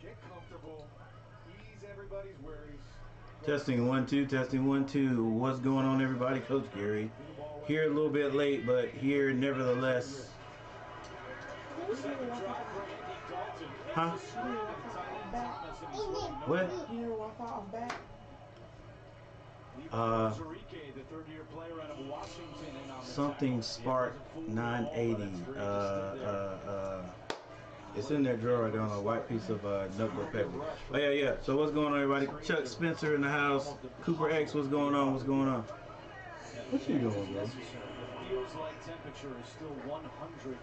Get comfortable. Ease everybody's worries. Testing 1 2, testing 1 2. What's going on, everybody? Coach Gary here, a little bit late, but here nevertheless. Huh? What? Something Spark 980. It's in that drawer right there on a white piece of notebook paper. Oh yeah. So what's going on, everybody? Chuck Spencer in the house. Cooper X, what's going on? What's going on? What you doing, bro?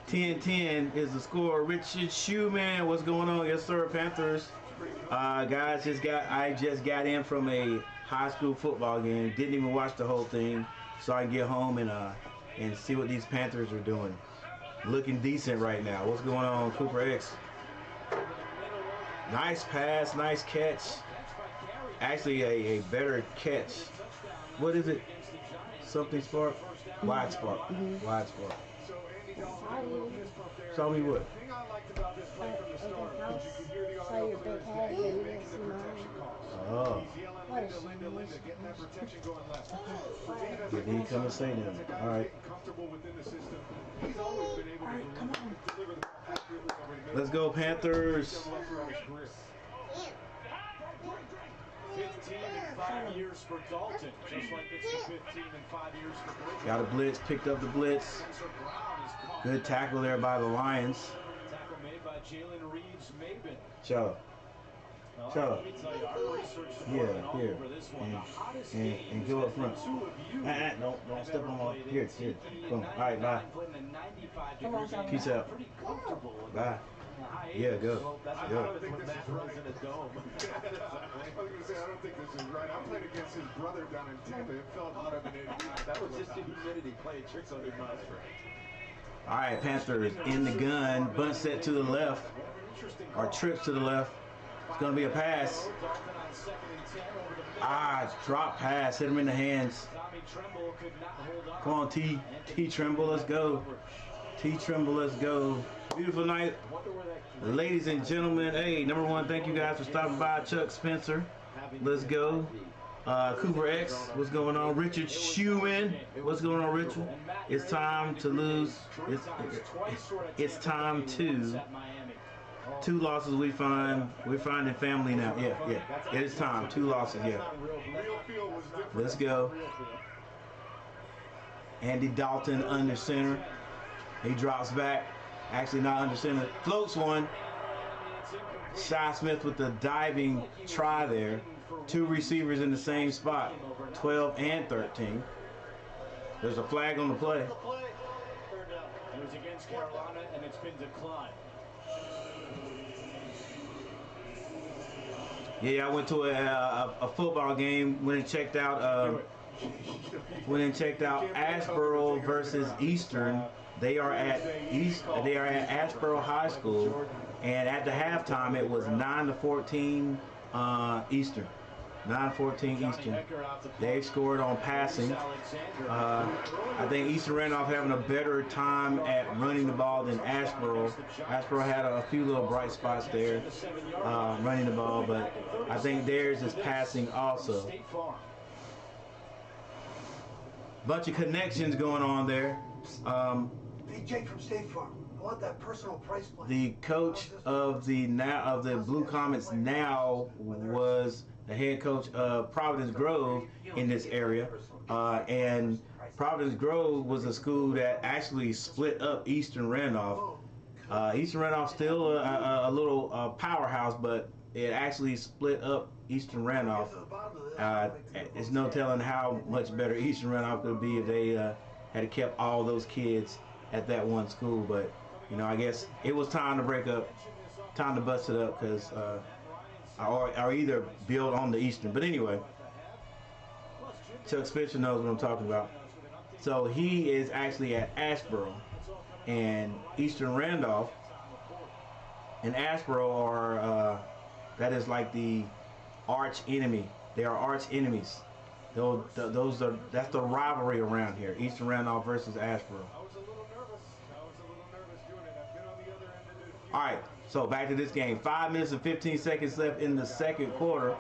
10-10 is the score. Richard Schumann, what's going on? Yes, sir. Panthers. Guys, I just got in from a high school football game. Didn't even watch the whole thing, so I can get home and see what these Panthers are doing. Looking decent right now. What's going on, Cooper X? Nice pass, nice catch. Actually, a better catch. What is it? Something Spark? Wide Spark. Wide Spark. Show me what? Oh. Did he come and say that? All right. Let's go, Panthers. 15 in 5 years for Dalton, just like it's the 15 in 5 years for Bridget. Got a blitz, picked up the blitz. Good tackle there by the Lions. Tackle made by Jalen Reeves Maben. Shut up. Shut up. Yeah, here. And go up front. Don't step on my. Here. Boom. All right, bye. Peace out. Bye. Yeah, go. I don't think this is right. I don't think this is right. I played against his brother down in Tampa. It felt hot up in it. That was just the humidity playing tricks on your nostrils. All right, Panthers in the gun. Bunt set to the left. Or trips to the left. It's going to be a pass. Drop pass. Hit him in the hands. Come on, T Tremble, let's go. T Tremble, let's go. Beautiful night, ladies and gentlemen. Hey, number one, thank you guys for stopping by. Chuck Spencer, let's go. Cooper X, what's going on? Richard Schumann, what's going on, Richard? It's time to lose. It's time to. 2 losses. We're finding family now. Yeah. It is time. 2 losses. Yeah. Let's go. Andy Dalton under center. He drops back. Actually not under center. Floats one. Shy Smith with the diving try there. 2 receivers in the same spot. 12 and 13. There's a flag on the play. It was against Carolina and it's been declined. Yeah, I went to a football game. Went and checked out Asheboro versus Eastern. They are at Asheboro High School, and at the halftime it was 9-14 Eastern. 9-14 Eastern. They scored on passing. I think Eastern Randolph having a better time at running the ball than Asheboro. Asheboro had a few little bright spots there running the ball, but I think theirs is passing also. Bunch of connections going on there. Hey, Jake from State Farm. I want that personal price plan. The coach of the Blue Comets now was the head coach of Providence Grove in this area, and Providence Grove was a school that actually split up Eastern Randolph. Eastern Randolph still a little powerhouse, but it actually split up Eastern Randolph. There's no telling how much better Eastern Randolph could be if they had kept all those kids at that one school. But I guess it was time to break up, time to bust it up, because or either build on the Eastern. But anyway, Chuck Spencer knows what I'm talking about. So he is actually at Asheboro, and Eastern Randolph and Asheboro are that is like the arch enemy. They are arch enemies. That's the rivalry around here. Eastern Randolph versus Asheboro. I was a little nervous doing it. I've been on the other end of it. All right, So back to this game. 5 minutes and 15 seconds left in the second quarter.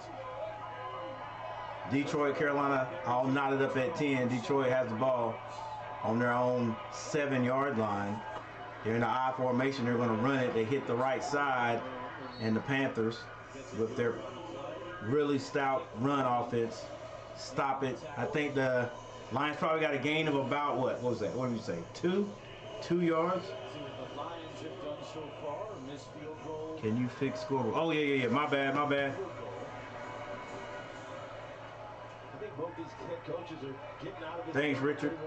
Detroit, Carolina all knotted up at 10. Detroit has the ball on their own 7-yard line. They're in the I formation. They're going to run it. They hit the right side. And the Panthers, with their really stout run offense, stop it. I think the Lions probably got a gain of about, what was that? What did you say? 2 yards? Can you fix scoreboard? Oh, yeah. My bad. I think both these head coaches are getting out of this. Thanks, Richard.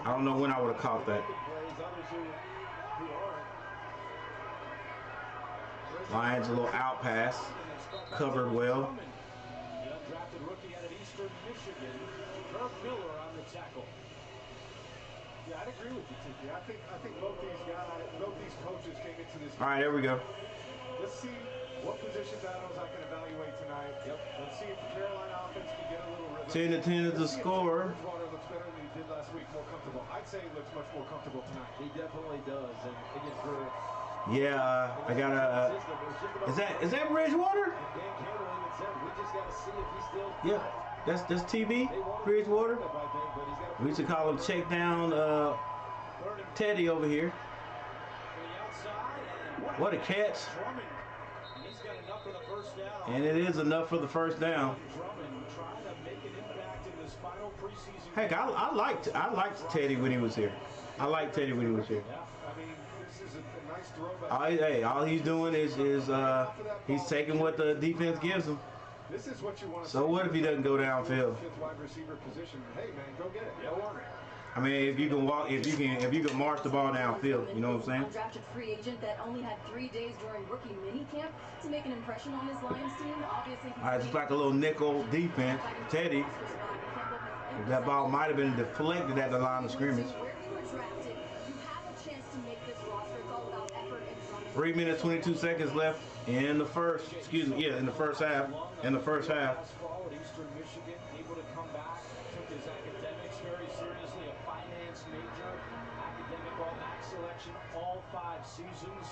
I don't know when I would have caught that. Lions a little out pass, covered well. Yeah, I'd agree with you, TJ. I think both these coaches came into this. All right, there we go. Let's see what position battles I can evaluate tonight. Yep. Let's see if the Carolina offense can get a little rhythm. 10-10 is the score. Bridgewater looks better than he did last week, more comfortable. I'd say he looks much more comfortable tonight. He definitely does. And again, for I got a. Is that Bridgewater? Dan Campbell even said we just got to see if he's still. Yeah, that's TB Bridgewater. We used to call him check down Teddy over here. What a catch! And it is enough for the first down. Heck, I liked Teddy when he was here. All he's doing is he's taking what the defense gives him. This is what you want to So what if he doesn't go downfield? Wide receiver position. Hey man, go get it. No worry. I mean, if you can march the ball downfield, you know what I'm saying? Undrafted free agent that only had 3 days during rookie minicamp to make an impression on his Lions team. Obviously, All right, just like a little nickel defense. Teddy, that ball might have been deflected at the line of scrimmage. 3 minutes, 22 seconds left in the first. In the first half. Eastern Michigan, able to come back, took his academics very seriously, a finance major, academic all-MAC selection all 5 seasons.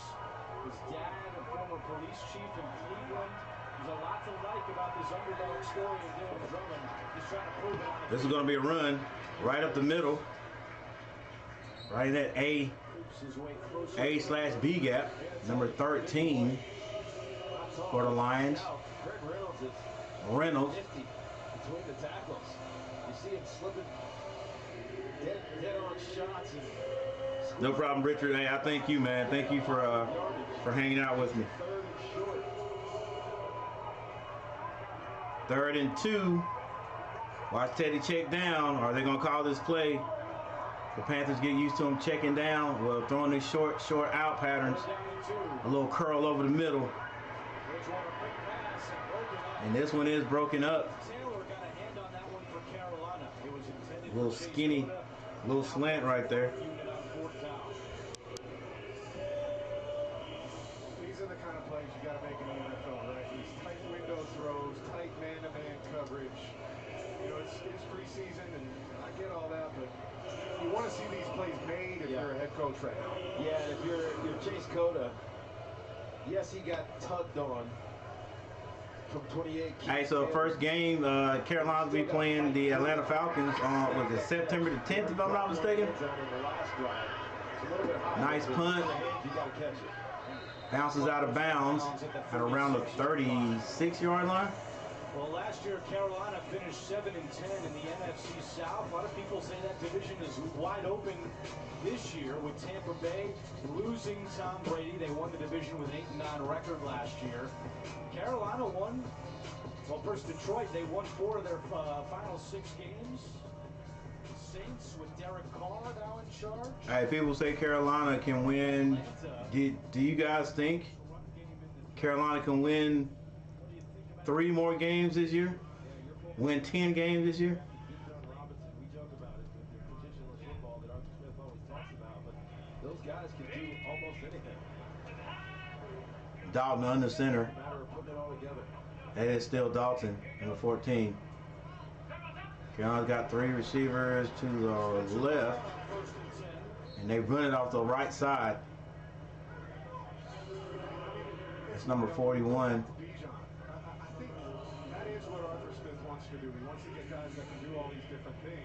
His dad, a former police chief in Cleveland. There's a lot to like about this underdog story of Dylan Drummond. He's trying to prove it. This is going to be a run right up the middle, right in that A/B gap, number 13 for the Lions. Reynolds. Between the tackles. You see him slipping dead on shots. No problem, Richard. Hey, I thank you, man. Thank you for hanging out with me. 3rd and 2. Watch Teddy check down. Are they going to call this play? The Panthers get used to him checking down. Well, throwing these short out patterns. A little curl over the middle. And this one is broken up. A little skinny, little slant right there. These are the kind of plays you got to make in the NFL, right? These tight window throws, tight man-to-man coverage. You know, it's preseason, and I get all that, but you want to see these plays made if you're a head coach right now. Yeah, if you're Chase Cota, yes, he got tugged on. Hey, so first game, Carolina will be playing the Atlanta Falcons on, was it September the 10th, if I'm not mistaken? Nice punt. Bounces out of bounds at around the 36-yard line. Well, last year Carolina finished 7-10 in the NFC South. A lot of people say that division is wide open this year with Tampa Bay losing Tom Brady. They won the division with an 8-9 record last year. Carolina won. Well, first Detroit, they won 4 of their final 6 games. The Saints with Derek Carr now in charge. Hey, people say Carolina can win. Do you guys think Carolina can win 3 more games this year? Win 10 games this year? We joke about it, the positionless football that Arthur Smith always talks about, but those guys can do almost anything. Dalton under center. Matter of putting it all together. That is still Dalton, number 14. Carolina's got 3 receivers to the left, and they run it off the right side. It's number 41. I think that is what Arthur Smith wants to do. He wants to get guys that can do all these different things.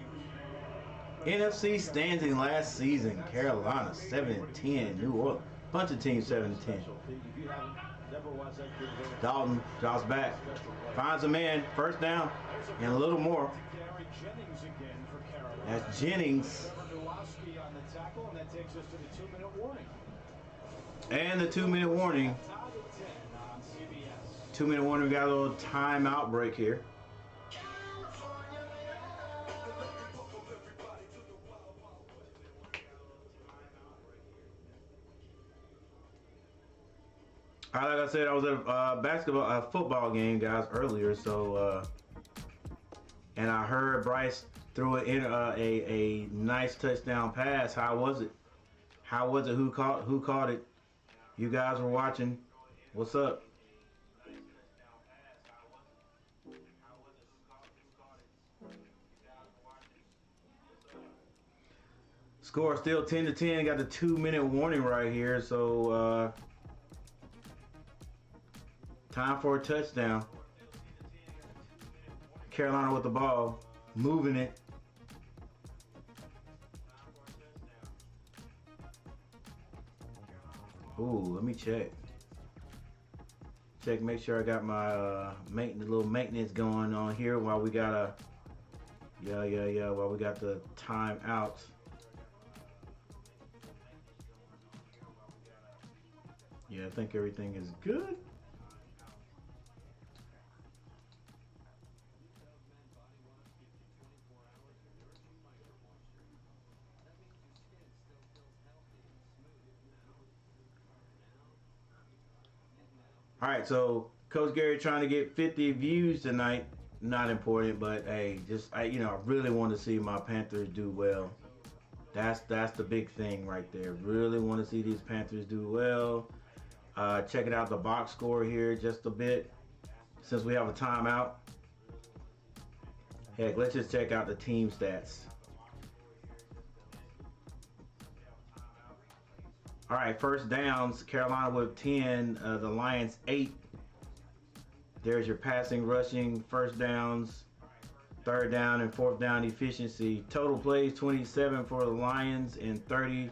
NFC standing last season, Carolina 7-10, New Orleans, bunch of teams 7-10. Dalton drops back, finds a man, first down, and a little more. That's Jennings. And the 2-minute warning. 2-minute warning, we got a little timeout break here. All right, like I said, I was at a football game, guys, earlier. So, and I heard Bryce threw it in a nice touchdown pass. How was it? How was it? Who caught it? You guys were watching. What's up? Score still 10-10. Got the 2-minute warning right here. So. Time for a touchdown. Carolina with the ball, moving it. Ooh, let me check. Make sure I got my little maintenance going on here while we got while we got the timeouts. Yeah, I think everything is good. All right, so Coach Gary trying to get 50 views tonight. Not important, but hey, I really want to see my Panthers do well. That's the big thing right there. Really want to see these Panthers do well. Checking out the box score here just a bit since we have a timeout. Heck, let's just check out the team stats. All right, first downs, Carolina with 10, the Lions 8. There's your passing, rushing, first downs, third down, and fourth down efficiency. Total plays, 27 for the Lions and 30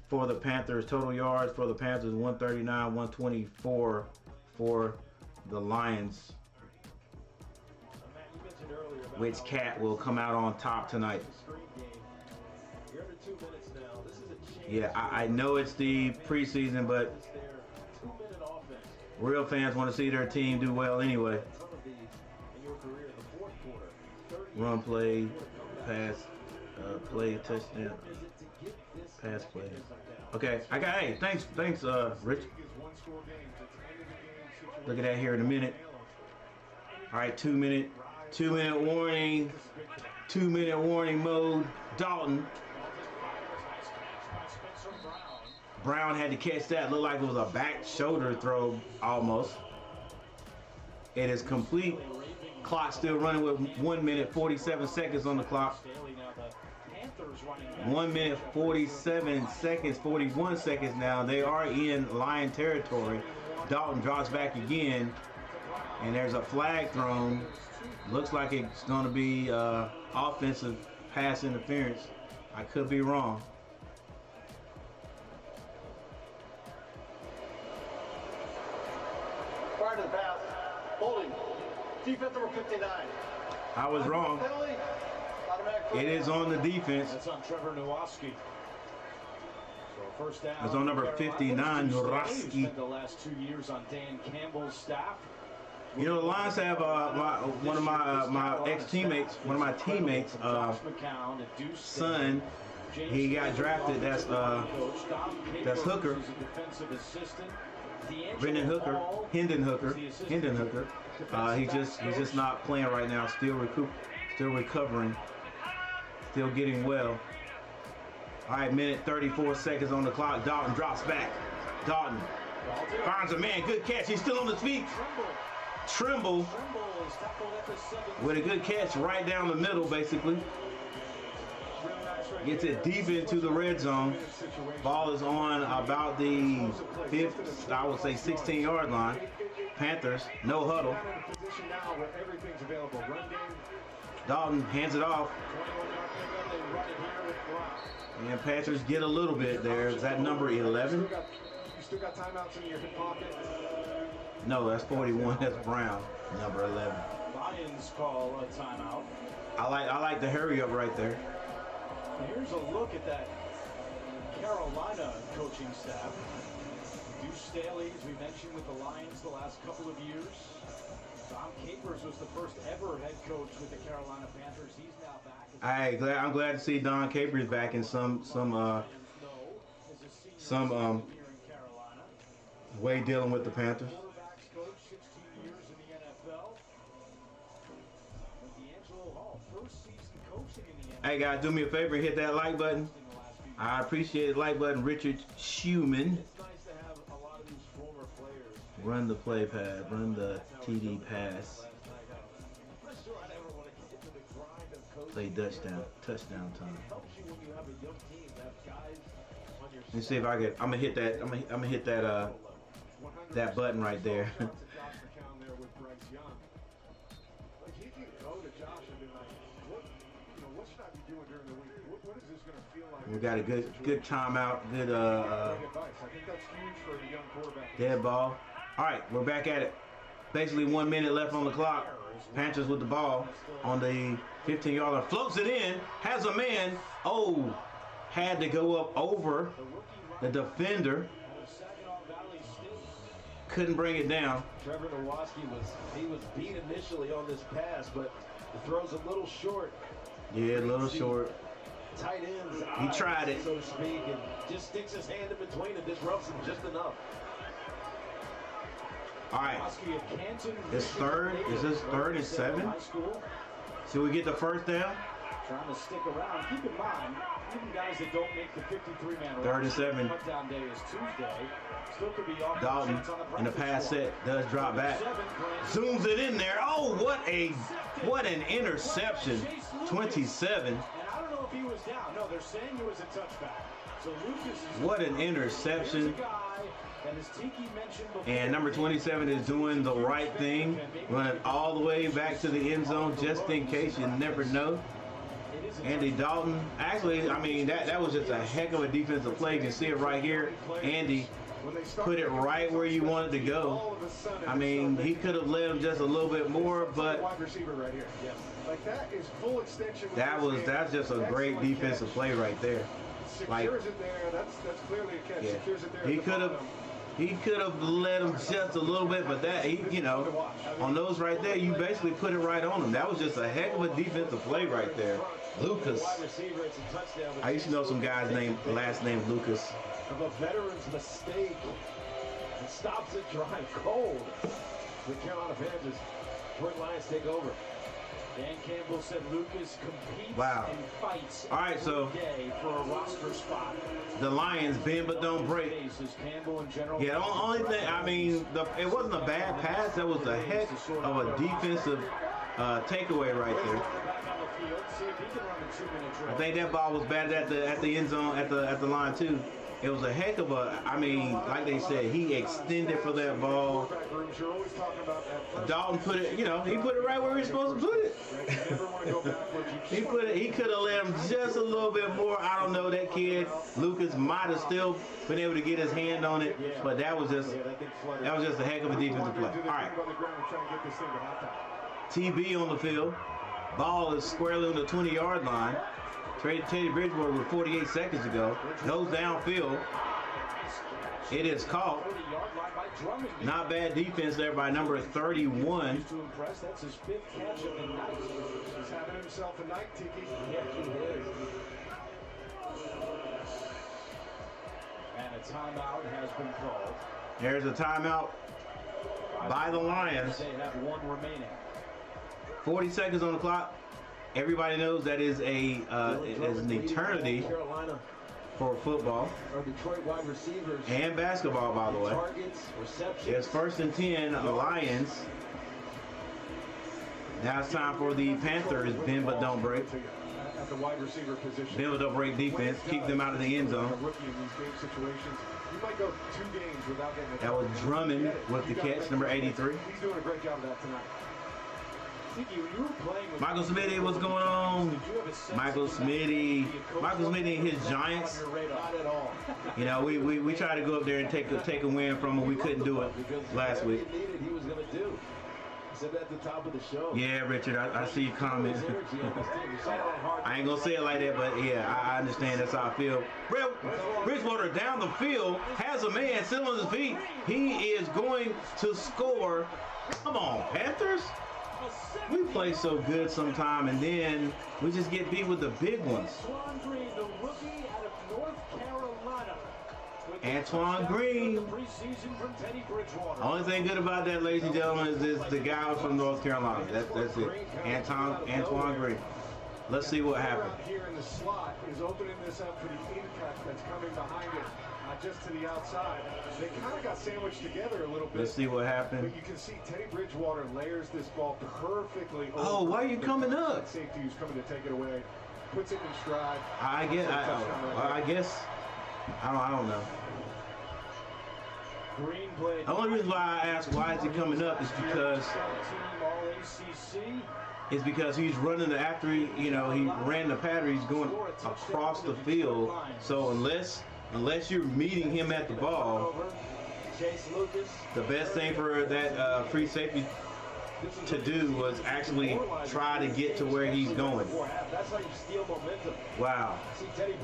for the Panthers. Total yards for the Panthers, 139, 124 for the Lions. Which cat will come out on top tonight? Yeah, I know it's the preseason, but real fans want to see their team do well anyway. Run play, pass, play, touchdown, pass play. Okay, hey, thanks, Rich. Look at that here in a minute. All right, 2-minute warning, 2-minute warning mode. Dalton. Brown had to catch that. Looked like it was a back shoulder throw almost. It is complete. Clock still running with 1 minute 47 seconds on the clock. 1 minute 47 seconds, 41 seconds now. They are in Lion territory. Dalton drops back again, and there's a flag thrown. Looks like it's going to be offensive pass interference. I could be wrong. Prior to the pass, holding, defense number 59. I was wrong. It is on the defense. That's on Trevor Nowoski. So first down. It's on number 59, Nowoski. The last 2 years on Dan Campbell's staff. You know, the Lions have one of my ex-teammates, one of my teammates, son. He got drafted. That's Hooker. Hendon Hooker. He's just not playing right now. Still recovering. Still getting well. All right, minute 34 seconds on the clock. Dalton drops back. Dalton finds a man. Good catch. He's still on his feet. Trimble with a good catch right down the middle, basically. Gets it deep into the red zone. Ball is on about the 5th, I would say 16-yard line. Panthers, no huddle. Dalton hands it off. And Panthers get a little bit there. Is that number 11? You still got timeouts in your hip pocket. No, that's 41. That's Brown, number 11. Lions call a timeout. I like the hurry up right there. Here's a look at that Carolina coaching staff. Deuce Staley, as we mentioned, with the Lions the last couple of years. Don Capers was the first ever head coach with the Carolina Panthers. He's now back. I'm glad to see Don Capers back in some way dealing with the Panthers. Quarterbacks coach, 16 years in the NFL. D'Angelo Hall, first season coaching in the NFL. Hey guys, do me a favor and hit that like button. I appreciate the like button. Richard Schumann. It's nice to have a lot of these former players. Run the play pad. Run the TD pass. Play touchdown time. Let me see if I can. I'm gonna hit that. I'm gonna hit that. That button right there. We got a good timeout. Good dead ball. All right, we're back at it. Basically 1 minute left on the clock. Panthers with the ball on the 15-yard line. Floats it in. Has a man. Oh, had to go up over the defender. Couldn't bring it down. Trevor Nowatzki was beat initially on this pass, but the throw's a little short. Yeah, a little short. Tight ends. He tried it, so to speak, and just sticks his hand in between and disrupts him just enough. All right. It's third. Is this 3rd and 7? So we get the first down. Trying to stick around. Keep in mind, even guys that don't make the 53-man 3rd and 7. Touchdown day is Tuesday. Still could be off. Dalton in the pass set does drop back. Zooms it in there. Oh, what an interception. 27. And I don't know if he was down. No, they're saying it was a touchback. So Lucas is what an interception. And number 27 is doing the right thing, running all the way back to the end zone just in case. You never know. Andy Dalton, actually, I mean, that was just a heck of a defensive play. You can see it right here. Andy put it right where you wanted to go. I mean, he could have led him just a little bit more, but that's just a great defensive play right there. Like, yeah, he could have led him just a little bit, but that, on those right there, you basically put it right on him. That was just a heck of a defensive play right there. Lucas. I used to know some guy's last name Lucas. Of a veteran's mistake, and stops it dry cold. The Carolina Panthers, Detroit Lions take over. Dan Campbell said Lucas competes and fights every day for a roster spot. The Lions bend but don't break. Yeah, the only thing, I mean, it wasn't a bad pass. That was a heck of a defensive takeaway right there. I think that ball was batted at the end zone at the line too. It was a heck of a, I mean, like they said, he extended for that ball. Dalton put it, he put it right where he's supposed to put it. He could have let him just a little bit more. I don't know, that kid, Lucas, might have still been able to get his hand on it, but that was just a heck of a defensive play. All right. TB on the field. Ball is squarely on the 20-yard line. Teddy Bridgewater with 48 seconds ago. Goes downfield. It is caught. Not bad defense there by number 31. That's his 5th catch of the night. He's having himself a night, Tiki. Yeah, he is. And a timeout has been called. There's a timeout by the Lions. They have 1 remaining. 40 seconds on the clock. Everybody knows that is an eternity for football and basketball, by the way. It's 1st and 10, Lions. Now it's time for the Panthers, bend but don't break. at the wide receiver position. Build up great defense, keep them out of the end zone. A rookie in these game situations, you might go 2 games without getting a That was Drummond with the catch, number 83. He's doing a great job of that tonight. Michael Smitty, what's going on? Michael Smitty and his Giants. Not at all. You know, we tried to go up there and take a win from him. We couldn't do it last week. He was going to do. He said that at the top of the show. Yeah, Richard, I see your comment. I ain't gonna say it like that, but yeah, I understand that's how I feel. Bridgewater down the field has a man still on his feet. He is going to score. Come on, Panthers. We play so good sometime, and then we just get beat with the big ones. Antoine Green. Only thing good about that, ladies and gentlemen, is the guy from North Carolina. That's it. Antoine Green. Let's see what happens. Here in the slot is opening this up for the in-cut that's coming behind it, just to the outside. They kind of got sandwiched together a little bit. Let's see what happens. But you can see Teddy Bridgewater layers this ball perfectly. Oh, why are you coming up? Safety who's coming to take it away, puts it in stride. I guess. I don't know. Green played. The only reason why I ask why is he coming up is because he's running after he ran the pattern. He's going across the field. So unless you're meeting him at the ball, the best thing for that free safety to do was actually try to get to where he's going. That's how you steal momentum. Wow. See Teddy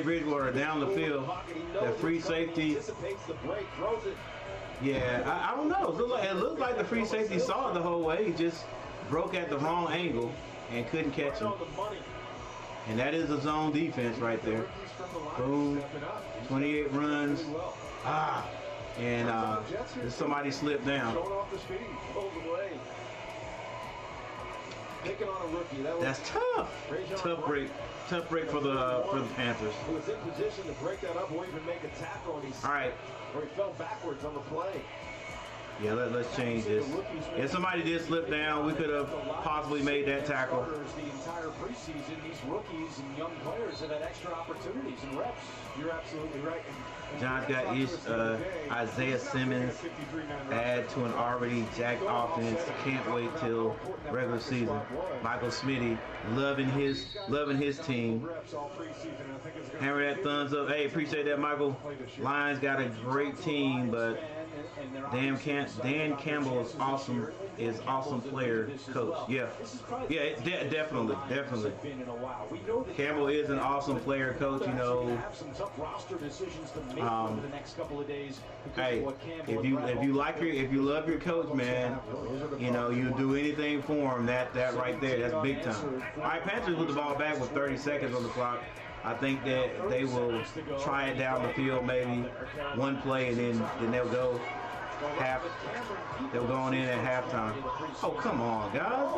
Bridgewater down the field. The free safety. Anticipates the break, throws it. Yeah, I don't know. It looked like the free safety saw it the whole way. He just broke at the wrong angle and couldn't catch him. And that is a zone defense right there. Boom. 28 runs. And somebody slipped down. That's tough. Tough break for the Panthers. He was in position to break that up or even make a tackle, and all right. Or he fell backwards on the play. Yeah, let's change this. If somebody did slip down, we could have possibly made that tackle. The entire preseason, these rookies and young players have had extra opportunities and reps. You're absolutely right. John's got Isaiah Simmons add to an already jacked offense. Can't wait till regular season. Michael Smitty loving his team. Hammer that thumbs up. Hey, appreciate that, Michael. Lions got a great team, but Dan Campbell is awesome player, coach. Yeah, definitely. Campbell is an awesome player, coach. You know, hey, if you love your coach, man, you know, you do anything for him. That right there, that's big time. All right, Panthers with the ball back with 30 seconds on the clock. I think that they will try it down the field, maybe one play, and then they'll go they'll go on in at halftime. Oh, come on, guys.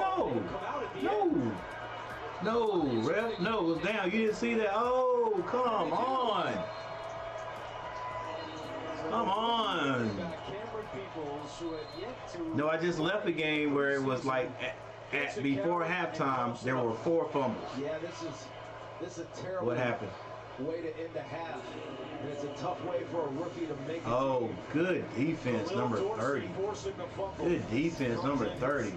No, ref. No, it was down. You didn't see that? Oh, come on. No, I just left a game where it was like before halftime, there were 4 fumbles. Yeah, this is a terrible What happened? way to end the half. And it's a tough way for a rookie to make it. Oh, good defense, number 30. Good defense, number 30.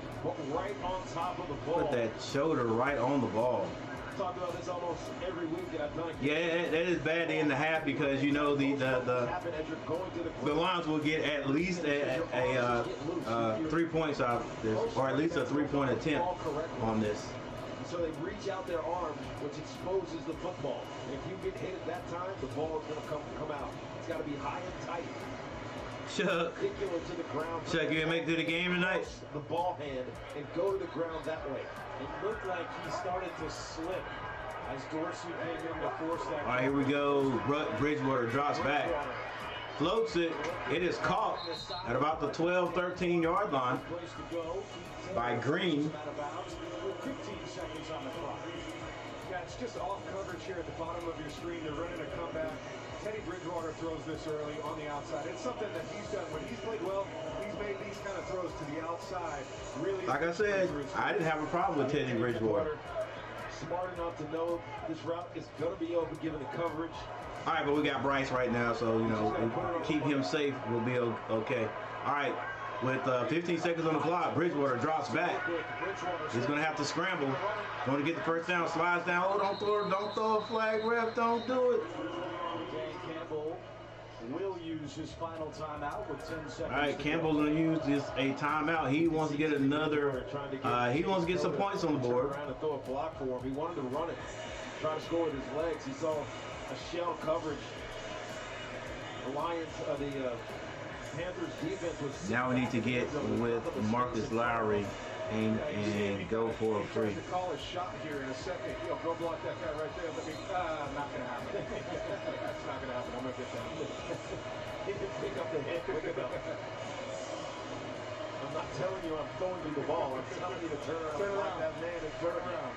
Right on top of the ball. Put that shoulder right on the ball. Talk about this almost every week that I've done. Yeah, that is bad in the half because you know the Lions will get at least a 3 points out of this, or at least a 3-point attempt on this. So they reach out their arm, which exposes the football. And if you get hit at that time, the ball is going to come out. It's got to be high and tight. Chuck, To the ground. Chuck, you gonna make it to the game tonight? The ball hand and go to the ground that way. It looked like he started to slip as Dorsey came in to force that. All right, here we go. Bridgewater drops back. Floats it. It is caught at about the 12-13 yard line by Green. 15 seconds on the clock. Yeah, it's just off coverage here at the bottom of your screen. They're running a comeback. Teddy Bridgewater throws this early on the outside. It's something that he's done. When he's played well, he's made these kind of throws to the outside. Really, like I said, I didn't have a problem with Teddy Bridgewater. smart enough to know this route is going to be open given the coverage. All right, but we got Bryce right now, so, you know, keep him safe. We'll be okay. All right, with 15 seconds on the clock, Bridgewater drops back. He's going to have to scramble. Going to get the first down, slides down. Oh, don't throw a flag, ref. Don't do it. Campbell will use his final timeout with 10 seconds. All right, Campbell's going to use a timeout. He wants to get another. He wants to get some points on the board. Around and throw a block for him. He wanted to run it, try to score with his legs. He saw a shell coverage. The Lions, the Panthers defense was. Now we need to get with Marcus Lowry and go for a free. To call a shot here in a second. Go block that guy right there. Let me. Not gonna happen. That's not gonna happen. I'm gonna get that. He can pick up the hit quick enough. I'm not telling you I'm throwing you the ball. I'm telling you to turn around. Turn around. That man and turn around.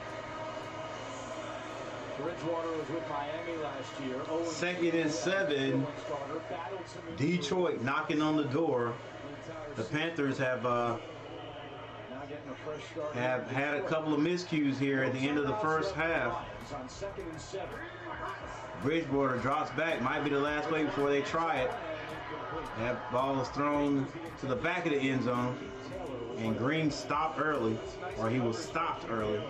Bridgewater was with Miami last year. 2nd and 7. Detroit knocking on the door. The Panthers have had a couple of miscues here at the end of the first half. Bridgewater drops back. Might be the last play before they try it. That ball is thrown to the back of the end zone. And Green stopped early, or he was stopped early.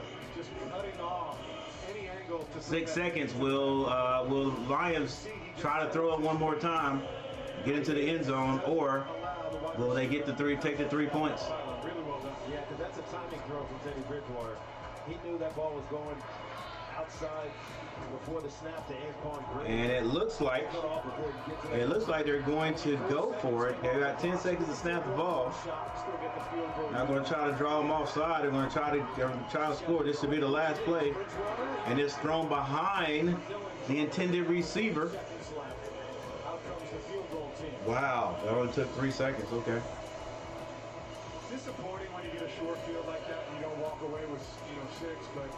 6 seconds. Will Lions try to throw it one more time, get into the end zone, or will they get take the 3 points? Really well done. Yeah, because that's a timing throw from Teddy Bridgewater. He knew that ball was going outside before the snap to Antoine Green. And it looks like they're going to go for it. They got 10 seconds to snap the ball. Not going to try to draw them offside. They're going to try to score. This should be the last play, and it's thrown behind the intended receiver. Wow, that only took 3 seconds. Okay. Disappointing when you get a short field like that and you don't walk away with 6, but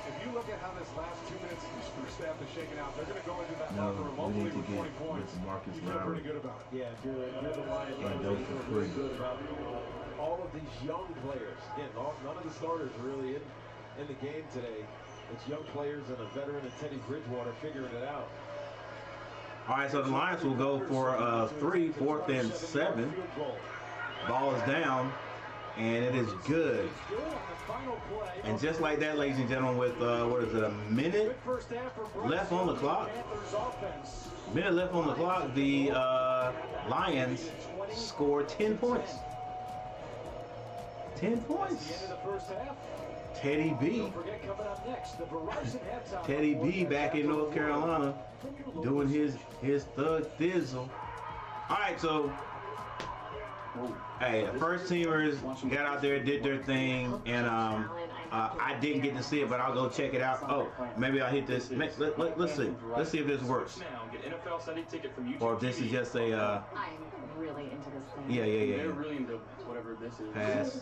if you look at how this last 2 minutes for staff is shaking out, they're going to go into that locker room hopefully with 20 points. Marcus You feel pretty good about it. Yeah, if you're the Lions, you feel pretty good about all of these young players. Again, none of the starters are really in the game today. It's young players and a veteran and Teddy Bridgewater figuring it out. All right, so the Lions will go for 4th and 7. Ball is down, and it is good. And just like that, ladies and gentlemen, with what is it, a minute left on the clock? Minute left on the clock. The Lions score 10 points. 10 points. Teddy B. Teddy B back in North Carolina doing his thug thizzle. All right, so hey, the first teamers got out there, did their thing, and I didn't get to see it, but I'll go check it out. Oh, maybe I'll hit this. Let's see. Let's see if this works. Or if this is just a I'm really into this thing. yeah. They're really into whatever this is. Pass,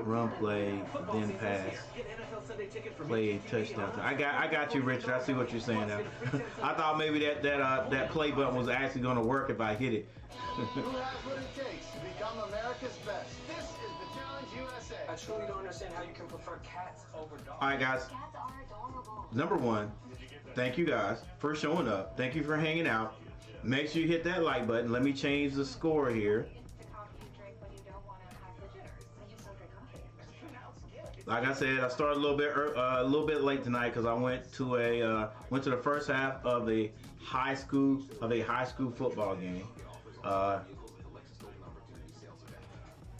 run play, then pass, play, touchdown. I got you, Richard. I see what you're saying now. I thought maybe that play button was actually going to work if I hit it. Who has what it takes to become America's best? This is the Challenge USA. I truly don't understand how you can prefer cats over dogs. All right, guys. Cats are adorable. Number one, thank you guys for showing up. Thank you for hanging out. Make sure you hit that like button. Let me change the score here. Like I said, I started a little bit late tonight because I went to the first half of a high school football game.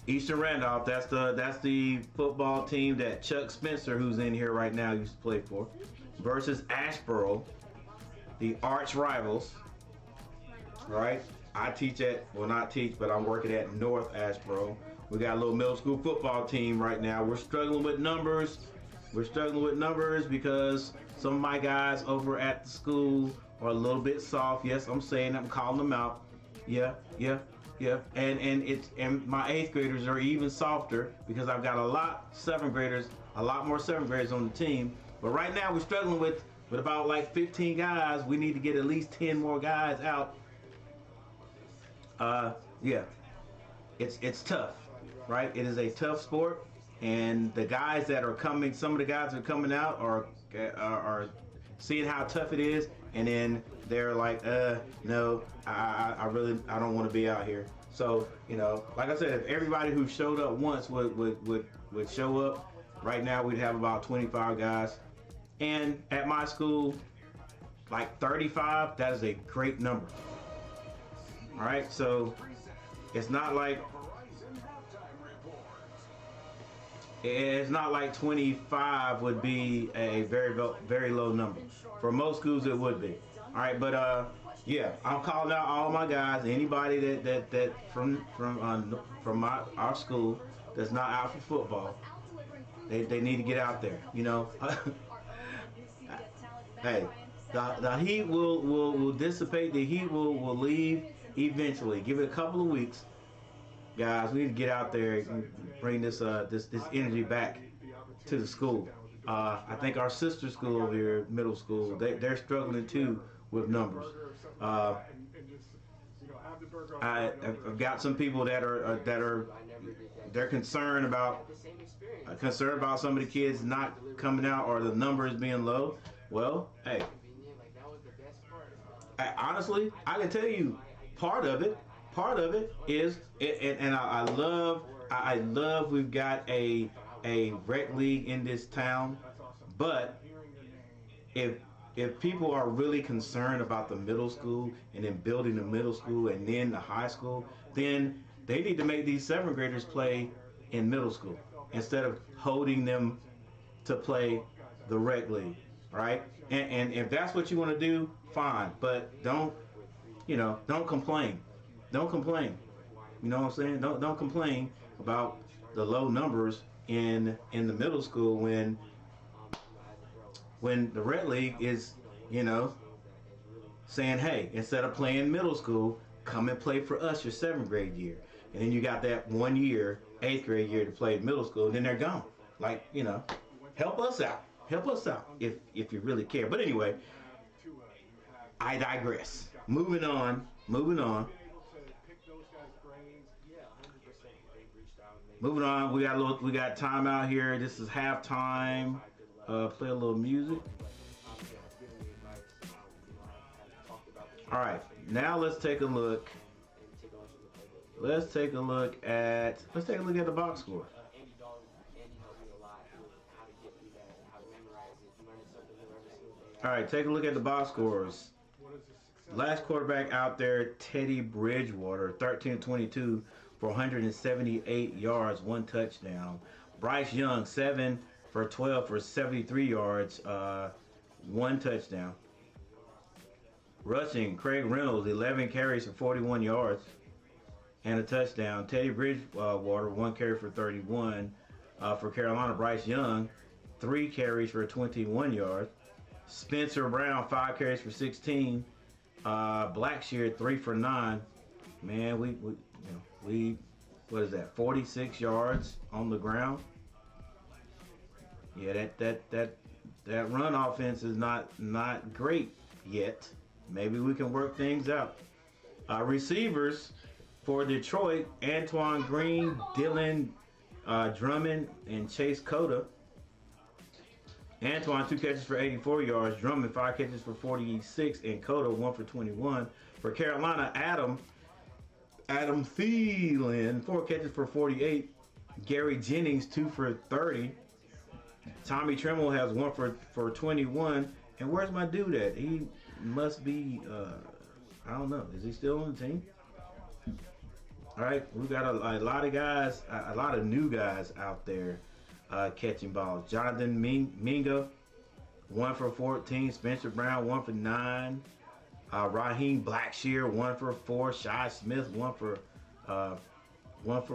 Eastern Randolph, that's the football team that Chuck Spencer, who's in here right now, used to play for, versus Asheboro, the arch rivals. Right? I teach not teach, but I'm working at North Asheboro. We got a little middle school football team right now. We're struggling with numbers. Because some of my guys over at the school are a little bit soft. Yes, I'm saying I'm calling them out. Yeah. And my 8th graders are even softer because I've got a lot more 7th graders on the team. But right now we're struggling with about like 15 guys. We need to get at least 10 more guys out. Yeah. It's tough, right? It is a tough sport. And the guys that are coming, some of the guys that are coming out are seeing how tough it is, and then they're like, no, I don't want to be out here. So, like I said, if everybody who showed up once would show up, right now we'd have about 25 guys. And at my school, like 35, that is a great number. All right, so it's not like 25 would be a very low number. For most schools, it would be. All right, but yeah, I'm calling out all my guys. Anybody that from our school that's not out for football, they need to get out there. Hey, the heat will dissipate. The heat will leave eventually. Give it a couple of weeks, guys. We need to get out there and bring this energy back to the school. I think our sister school over here, middle school, they're struggling too with numbers. I've got some people that are concerned about some of the kids not coming out or the numbers being low. Well, hey, honestly, I can tell you part of it is, and I love we've got a rec league in this town, but if people are really concerned about the middle school and then building the middle school and then the high school, then they need to make these 7th graders play in middle school instead of holding them to play the rec league, right? And if that's what you want to do, fine, but don't complain. Don't complain. You know what I'm saying? Don't complain about the low numbers in the middle school when the Red League is, saying, hey, instead of playing middle school, come and play for us your 7th grade year. And then you got that 1 year, 8th grade year to play middle school, and then they're gone. Like, help us out. Help us out if you really care. But anyway, I digress. Moving on. Moving on, we got time out here. This is halftime. Play a little music. All right, now let's take a look. Let's take a look at the box score. All right, take a look at the box scores. Last quarterback out there, Teddy Bridgewater, 13-22 for 178 yards, 1 touchdown. Bryce Young, 7 for 12 for 73 yards, 1 touchdown. Rushing, Craig Reynolds, 11 carries for 41 yards and a touchdown. Teddy Bridgewater, 1 carry for 31. For Carolina, Bryce Young, 3 carries for 21 yards. Spencer Brown, 5 carries for 16. Blackshear, 3 for 9. Man, we what is that? 46 yards on the ground. Yeah, that run offense is not great yet. Maybe we can work things out. Receivers for Detroit: Antoine Green, Dylan Drummond, and Chase Cota. Antoine, 2 catches for 84 yards. Drummond, 5 catches for 46, and Cota, 1 for 21. For Carolina, Adam Thielen, 4 catches for 48. Gary Jennings, 2 for 30. Tommy Tremble has 1 for 21. And where's my dude at? He must be, I don't know. Is he still on the team? All right, we've got a lot of guys, a lot of new guys out there catching balls. Jonathan Mingo, 1 for 14. Spencer Brown, 1 for 9. Raheem Blackshear, 1 for 4. Shi Smith, 1 for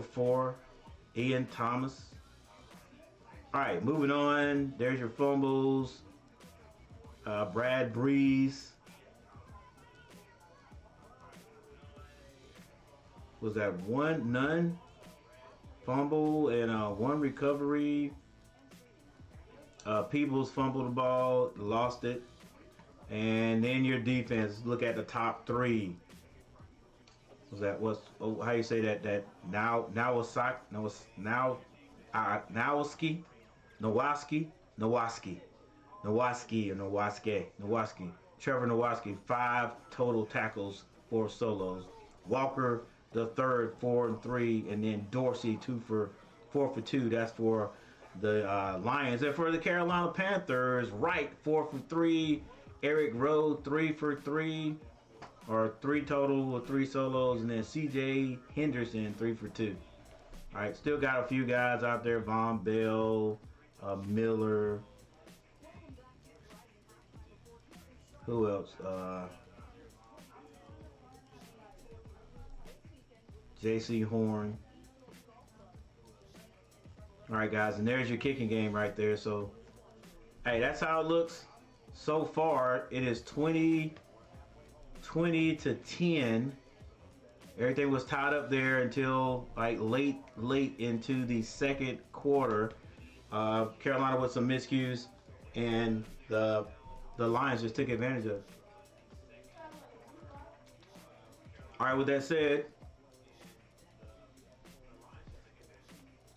4. Ian Thomas. All right, moving on. There's your fumbles. Brad Breeze. Was that none fumble and 1 recovery. Peebles fumbled the ball, lost it. And then your defense, look at the top 3. How you say that now Nowaski, Trevor Nowaski, 5 total tackles, 4 solos. Walker the third, 4 and 3, and then Dorsey 4 for 2. That's for the Lions. And for the Carolina Panthers, Wright 4 for 3, Eric Rowe 3 for 3, or 3 total with 3 solos, and then C.J. Henderson 3 for 2. All right, still got a few guys out there: Von Bell, Miller. Who else? J.C. Horn. All right, guys, and there's your kicking game right there. So, hey, that's how it looks so far. It is 20 to 10. Everything was tied up there until like late into the second quarter. Carolina with some miscues, and the Lions just took advantage of it. All right, with that said,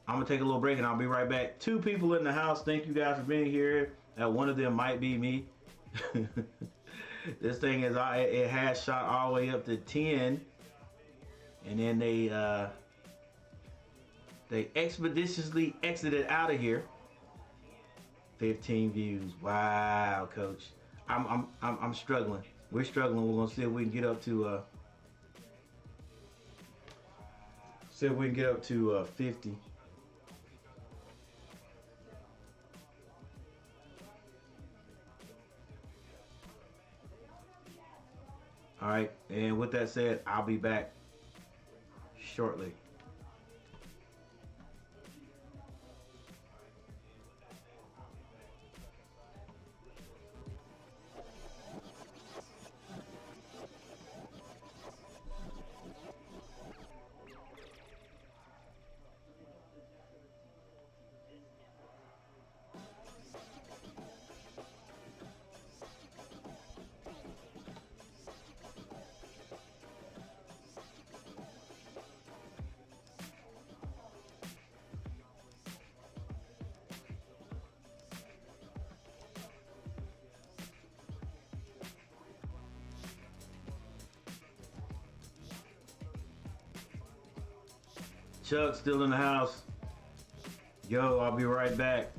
I'm going to take a little break, and I'll be right back. 2 people in the house. Thank you guys for being here. One of them might be me. This thing it has shot all the way up to 10. And then they expeditiously exited out of here. 15 views. Wow, coach. I'm struggling. We're struggling. We're gonna see if we can get up to 50. All right, and with that said, I'll be back shortly. Chuck still in the house. Yo, I'll be right back.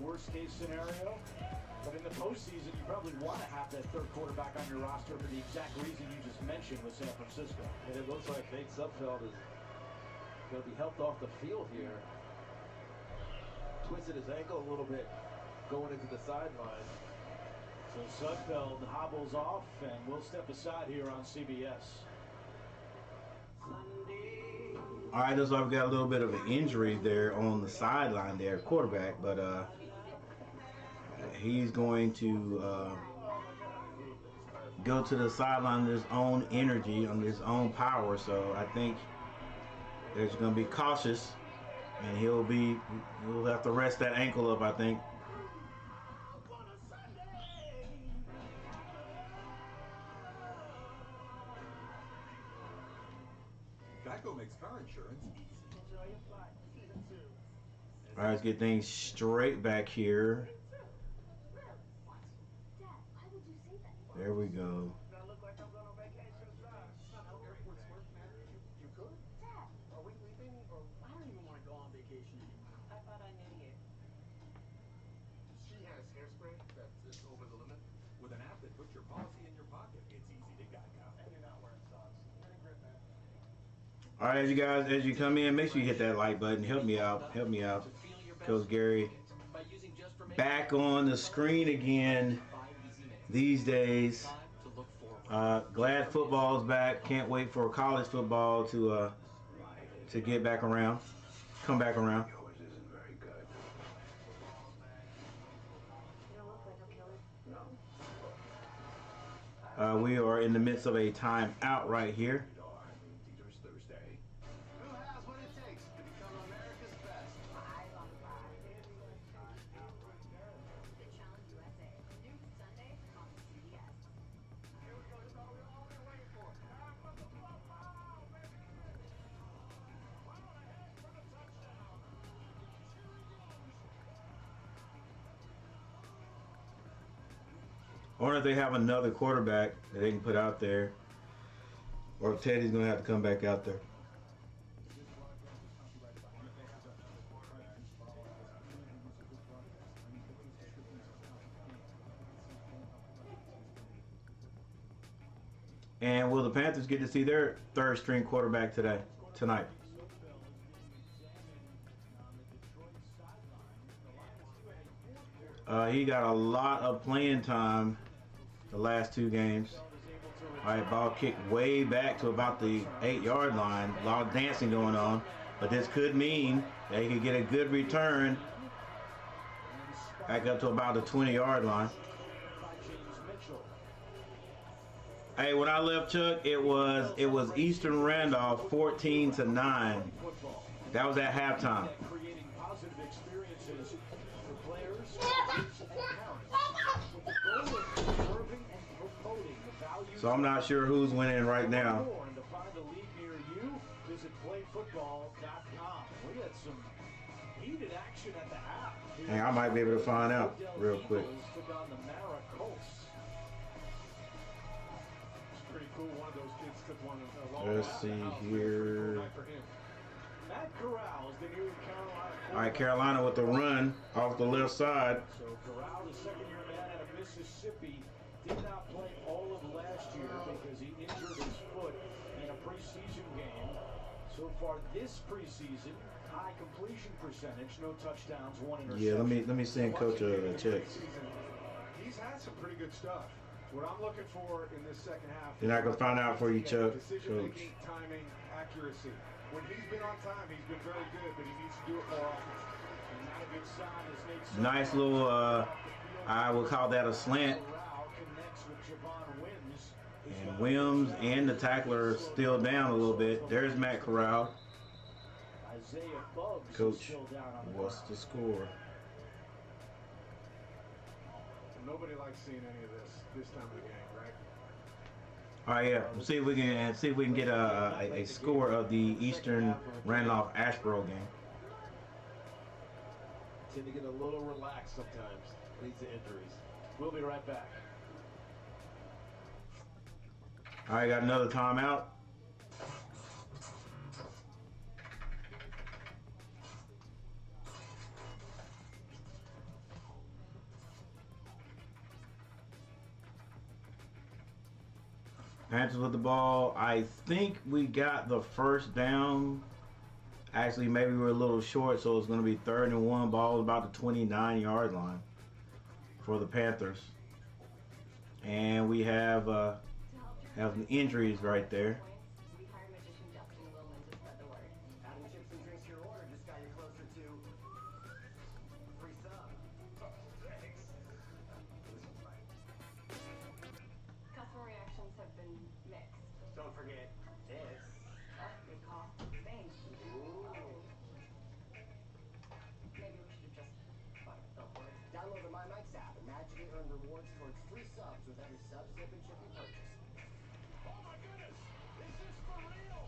worst case scenario. But in the postseason, you probably want to have that third quarterback on your roster for the exact reason you just mentioned with San Francisco. And it looks like Nate Sudfeld is going to be helped off the field here. Twisted his ankle a little bit going into the sideline. So Sudfeld hobbles off, and we'll step aside here on CBS. All right, looks like we've got a little bit of an injury there on the sideline there, quarterback, but he's going to go to the sideline on his own energy, on his own power. So I think there's going to be cautious, and he'll have to rest that ankle up, I think. Geico makes car insurance easy. All right, let's get things straight back here. There we go. With an app that puts your policy in your pocket, it's easy to Geico. And you're not wearing socks. All right, as you guys, as you come in, make sure you hit that like button. Help me out. Help me out. Coach Gary back on the screen again these days. Glad football's back. Can't wait for college football to get back around. Come back around. We are in the midst of a timeout right here. I wonder if they have another quarterback that they can put out there, or if Teddy's going to have to come back out there. And will the Panthers get to see their third string quarterback tonight? He got a lot of playing time the last two games. All right, ball kicked way back to about the 8-yard line. A lot of dancing going on, but this could mean that he could get a good return back up to about the 20-yard line. Hey, when I left, Chuck, it was Eastern Randolph 14-9. That was at halftime. So I'm not sure who's winning right now. To find a league near you, visit playfootball.com. We had some heated action at the half. Hey, I might be able to find out real quick. Took on the Mara Colts. It's pretty cool. One of those kids took one Let's see here. Matt Corral is the new Carolina. All right, Carolina with the run off the left side. So Corral, the second-year man out of Mississippi, did not play all of last year because he injured his foot in a preseason game. So far this preseason, high completion percentage, no touchdowns, one interception. Yeah, let me send Coach a text. He's had some pretty good stuff. What I'm looking for in this second half. You're not gonna find out for you, Chuck. Decision making, timing, accuracy. When he's been on time, he's been very good, but he needs to do it more often. And not a good sign as Nate. Nice little, I would call that a slant. And Williams and the tackler are still down a little bit. There's Matt Corral. Coach, what's the score? Nobody likes seeing any of this time of the game, right? All right, yeah. We'll see if we can get a score of the Eastern Randolph Asheboro game. Tend to get a little relaxed sometimes. Leads to injuries. We'll be right back. All right, got another timeout. Panthers with the ball. I think we got the first down. Actually, maybe we're a little short, so it's going to be 3rd and 1. Ball about the 29-yard line for the Panthers. And we have some injuries right there. Don't forget this. Good call. Thanks. Maybe we should have just bought a billboard. Download the My Mike's app and magically earn rewards towards free subs with every sub, sip, and shipping purchase. Oh my goodness! This is for real!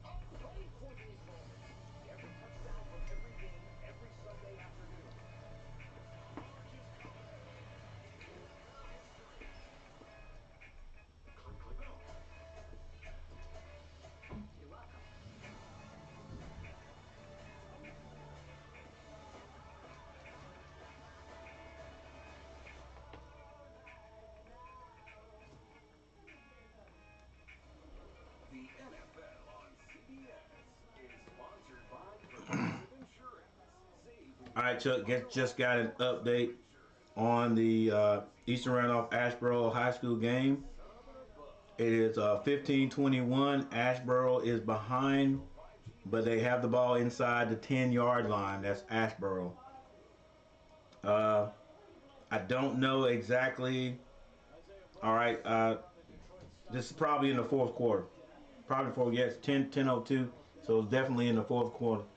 I'm waiting for these moments. Every touchdown from every game, every Sunday afternoon. Click, click, boom. You're welcome. The NFL on CBS is sponsored by Progressive Insurance. Save All right, Chuck, just got an update on the Eastern Randolph Asheboro High School game. It is 15-21. Asheboro is behind, but they have the ball inside the 10-yard line. That's Asheboro. I don't know exactly. All right, this is probably in the 4th quarter. Probably for, yes, 10:02. So it's definitely in the 4th quarter. In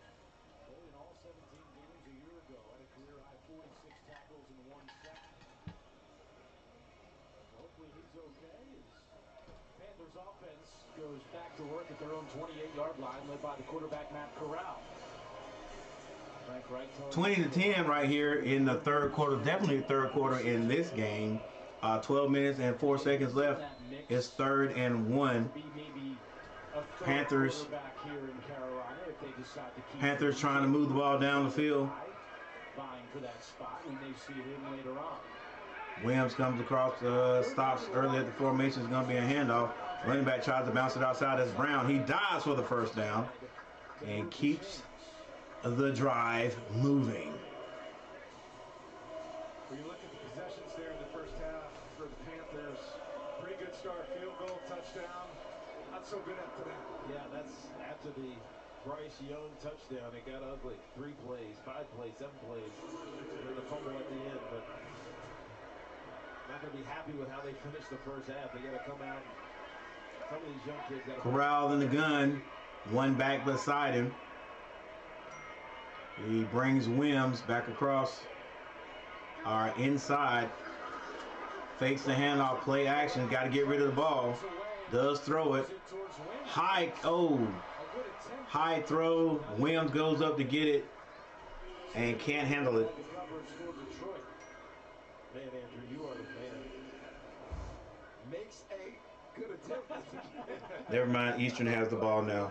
all 17 games a year ago, had a career-high 46 tackles in 1 sack. Hopefully he's okay. Panthers offense goes back to work at their own 28-yard line, led by the quarterback, Matt Corral. 20-10 right here in the 3rd quarter. Definitely the 3rd quarter in this game. 12 minutes and 4 seconds left. It's 3rd and 1. Panthers trying to move the ball down the field. Williams comes across, stops early at the formation. It's going to be a handoff. Running back tries to bounce it outside. That's Brown. He dives for the first down and keeps the drive moving. When you look at the possessions there in the first half for the Panthers, pretty good start, field goal, touchdown. Not so good after that. Yeah, that's after the Bryce Young touchdown. It got ugly. 3 plays, 5 plays, 7 plays. And then the fumble at the end, but not going to be happy with how they finished the first half. They got to come out. Some of these young kids got to Corral in the gun. One back beside him. He brings Williams back across our inside. Fakes the handoff, play action. Got to get rid of the ball. Does throw it. High throw. Williams goes up to get it and can't handle it. Man, Andrew, you are the man. Makes a good attempt. Never mind. Eastern has the ball now.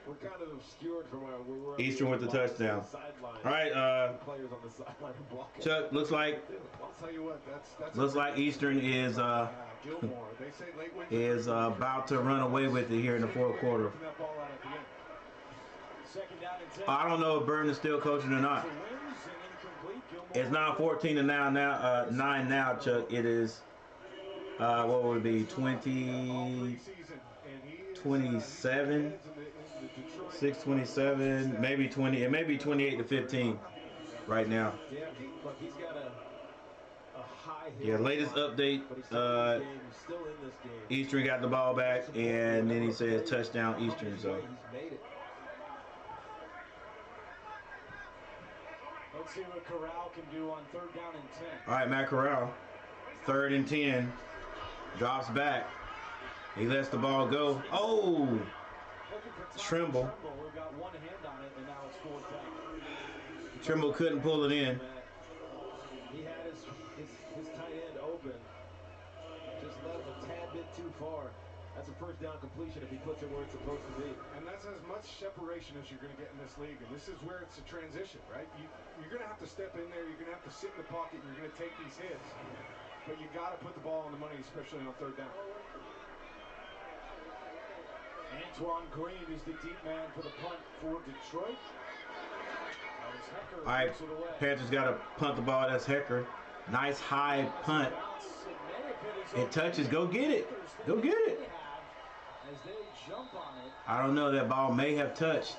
We're kind of obscured from where we were. Eastern with the touchdown. All right, players on the sideline blocking. Chuck, looks like I'll tell you what, that's looks like Eastern is Gilmore. They say late is about to run away with it here in the 4th quarter. I don't know if Burton is still coaching or not. It's now 14 to 9 now, Chuck. It is what would it be, 27, 6:27, maybe 20. It may be 28 to 15 right now. Yeah, look, he's got a high hit. Yeah, latest update. Still in this game. Eastern got the ball back, and then he says touchdown Eastern. So. He's made it. Let's see what Corral can do on 3rd down and 10. All right, Matt Corral, 3rd and 10, drops back. He lets the ball go. Oh, Trimble. Got one hand on it, and now it's 4th down. Trimble couldn't pull it in. He had his tight end open. Just left a tad bit too far. That's a 1st down completion if he puts it where it's supposed to be. And that's as much separation as you're going to get in this league. And this is where it's a transition, right? You're going to have to step in there. You're going to have to sit in the pocket. You're going to take these hits. But you got to put the ball on the money, especially on 3rd down. Antoine Green is the deep man for the punt for Detroit. All right, Panthers got to punt the ball. That's Hecker. Nice high punt. It touches. Go get it. Go get it. As they jump on it. I don't know. That ball may have touched.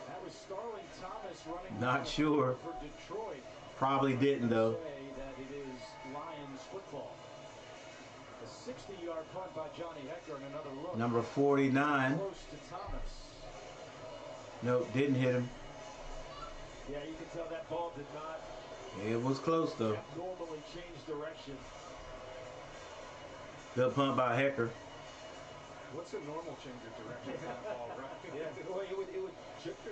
That was Starling Thomas running. Not sure. For Detroit. Probably didn't though. That it is Lions football. A 60-yard punt by Johnny Hecker and another look. Number 49. Close to Thomas. Nope, didn't hit him. Yeah, you can tell that ball did not. It was close though. Normally change direction. Good punt by Hecker. What's a normal change of direction for that ball, right? Yeah, well, it would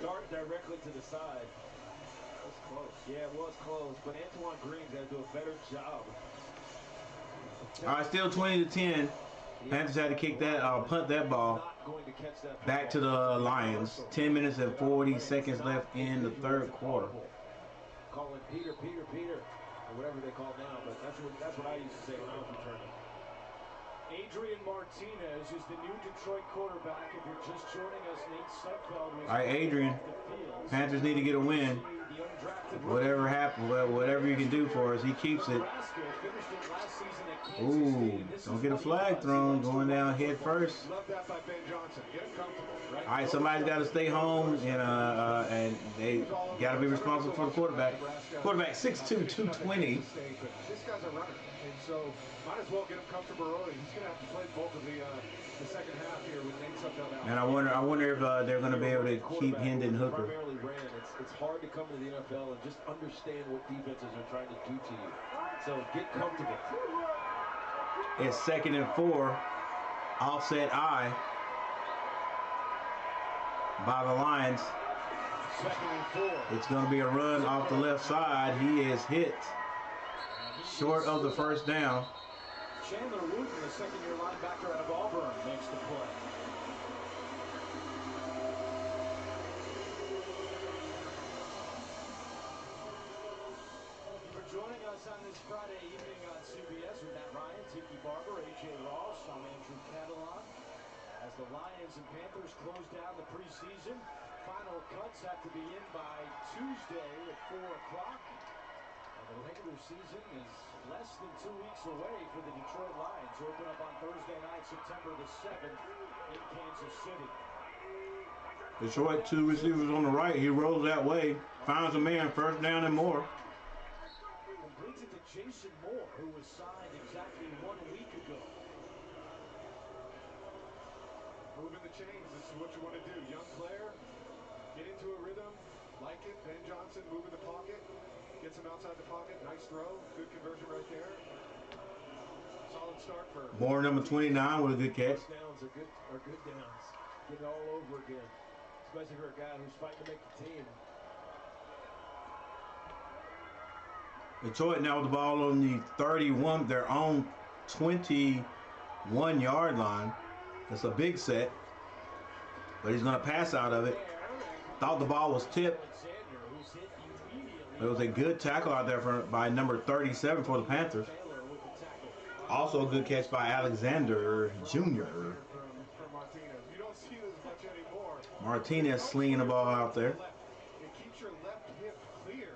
dart directly to the side. That was close. Yeah, it was close, but Antoine Green's got to do a better job. All right, still 20-10. Panthers had to kick that, punt that ball back to the Lions. 10 minutes and 40 seconds left in the third quarter. Call it Peter, or whatever they call it now, but that's what I used to say when I was returning. Adrian Martinez is the new Detroit quarterback. If you're just joining us, Nate Sudfeld was all right, Adrian. Panthers need to get a win. Whatever happened, whatever you can do for us, he keeps it. Ooh, don't get a flag thrown going down head first. Love that by Ben Johnson. Get him comfortable, right? All right, somebody's got to stay home, and they got to be responsible for the quarterback. Quarterback 6'2", 220. This guy's a runner, and so might as well get him comfortable early. He's going to have to play both of the second half here with Nate Sudfeld out. And I wonder if they're going to be able to keep Hendon Hooker. Primarily ran. It's hard to come to the NFL and just understand what defenses are trying to do to you. So get comfortable. It's 2nd and 4. Offset I by the Lions. 2nd and 4. It's going to be a run off the left side. He is hit short of the first down. Chandler Wooten, the second-year linebacker out of Auburn, makes the play. For joining us on this Friday evening on CBS with Matt Ryan, Tiki Barber, AJ Ross, I'm Andrew Catalan. As the Lions and Panthers close down the preseason, final cuts have to be in by Tuesday at 4 o'clock. The regular season is less than 2 weeks away for the Detroit Lions. Open up on Thursday night, September the 7th in Kansas City. Detroit, 2 receivers on the right. He rolls that way, finds a man, first down and more. Completes it to Jason Moore, who was signed exactly 1 week ago. Moving the chains, this is what you want to do. Young player, get into a rhythm, like it. Ben Johnson, move in the pocket. Gets him outside the pocket. Nice throw. Good conversion right there. Solid start for Moore, number 29, with a good catch. Downs are good downs. Get it all over again. Especially for a guy who's fighting to make the team. Detroit now with the ball on the 31, their own 21-yard line. That's a big set. But he's going to pass out of it. Thought the ball was tipped. It was a good tackle out there by number 37 for the Panthers. Also a good catch by Alexander Jr. Martinez slinging the ball out there. It keeps your left hip clear.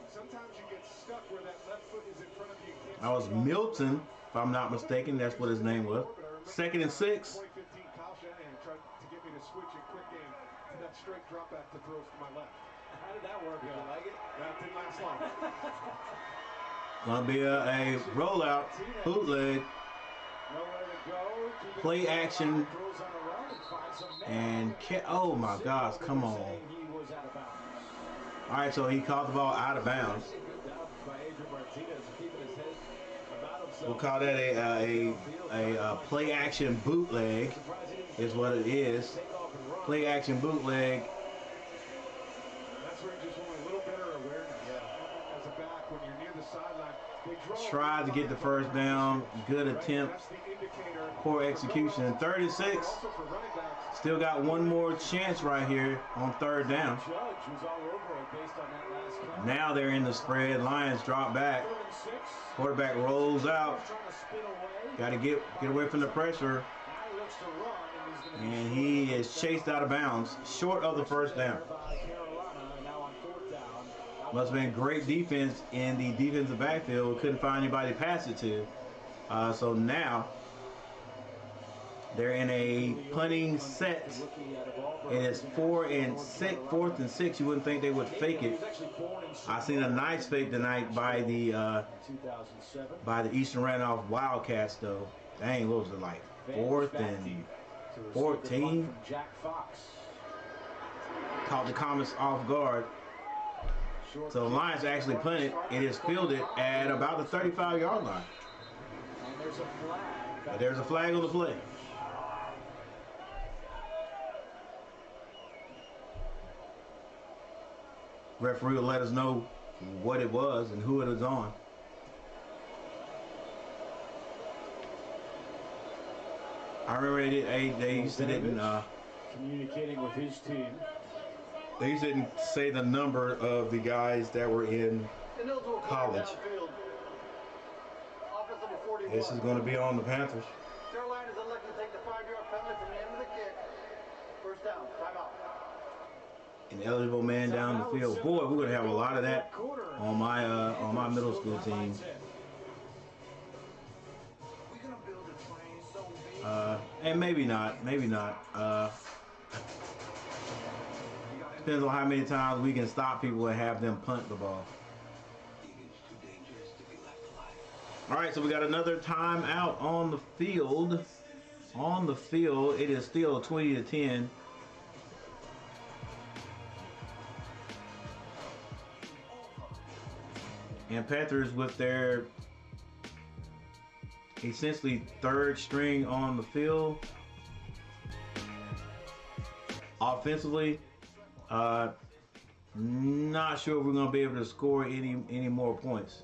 Sometimes you get stuck where that left foot is in front of you. That was Milton, if I'm not mistaken. That's what his name was. 2nd and 6. 2015, Kyle Shanahan tried to get me to switch in quick game to that straight drop back to throw to my left. How did that work? You like it? That didn't last long. Gonna be a rollout, bootleg, play action, and oh my gosh, come on. All right, so he caught the ball out of bounds. We'll call that a play action bootleg, is what it is. Play action bootleg. Tried to get the first down. Good attempt. Poor execution. 3rd and 6. Still got one more chance right here on 3rd down. Now they're in the spread. Lions drop back. Quarterback rolls out. Got to get away from the pressure. And he is chased out of bounds, short of the first down. Must have been great defense in the defensive backfield. Couldn't find anybody to pass it to. So now they're in a punting set. It is 4th and 6. You wouldn't think they would fake it. I seen a nice fake tonight by the Eastern Randolph Wildcats though. Dang, what was it like? 4th and 14. Caught the Comets off guard. So the Lions actually punted. It is fielded at about the 35-yard line. But there's a flag on the play. Referee will let us know what it was and who it was on. I remember they used to didn't communicating with his team. They didn't say the number of the guys that were in college. This is going to be on the Panthers. Carolina's elected to take the 5-yard penalty from the end of the kick. First down, timeout. An eligible man down the field. Boy, we're going to have a lot of that on my middle school team. And maybe not. Depends on how many times we can stop people and have them punt the ball. All right, so we got another timeout on the field. It is still 20-10. And Panthers with their essentially third string on the field. Offensively, not sure if we're going to be able to score any more points.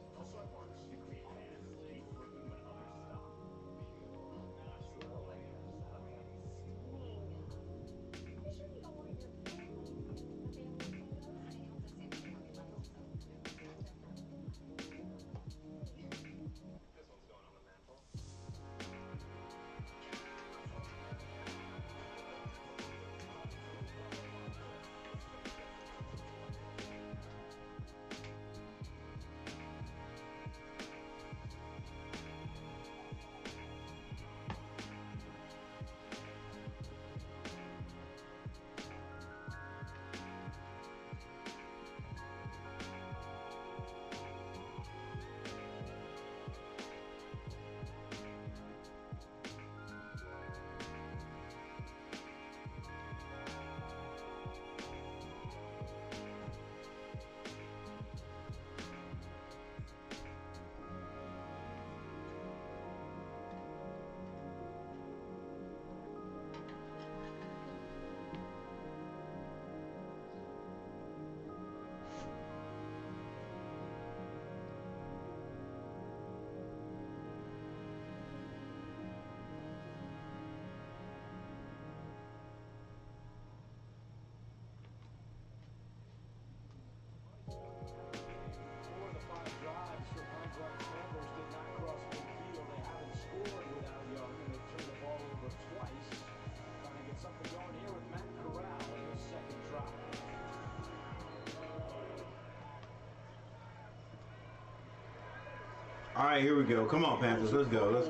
All right, here we go. Come on, Panthers. Let's go.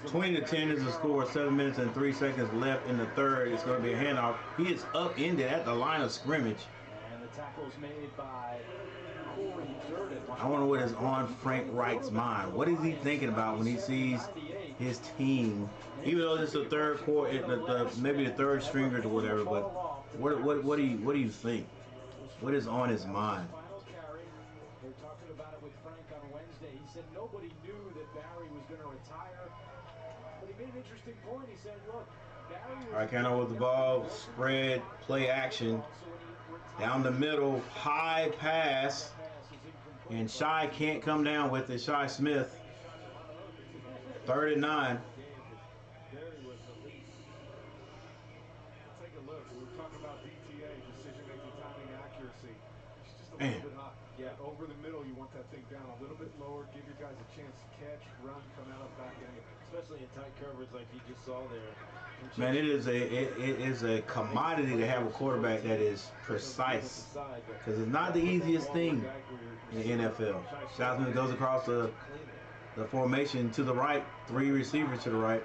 20-10 is the score. 7 minutes and 3 seconds left in the third. It's going to be a handoff. He is upended at the line of scrimmage. And the tackle's made by Corey Durden. I wonder what is on Frank Wright's mind. What is he thinking about when he sees his team? Even though it's the third quarter, maybe the third stringers or whatever, but what do you think? What is on his mind? Nobody knew that Barry was going to retire, but he made an interesting point. He said, look, Barry was... All right, Cano with the ball, spread, play action, down the middle, high pass, and Shy can't come down with it, Shy Smith, 3rd and 9. Take a look. We're talking about DTA, decision-making, timing, accuracy. It's just a little bit high. Yeah, over the middle, you want that thing down a little bit lower, give your guys a chance to catch, run, come out of back end. Especially in tight coverage like you just saw there. Man, it is a commodity to have a quarterback that is precise, because it's not the easiest thing in the NFL. Salzman goes across the formation to the right, 3 receivers to the right.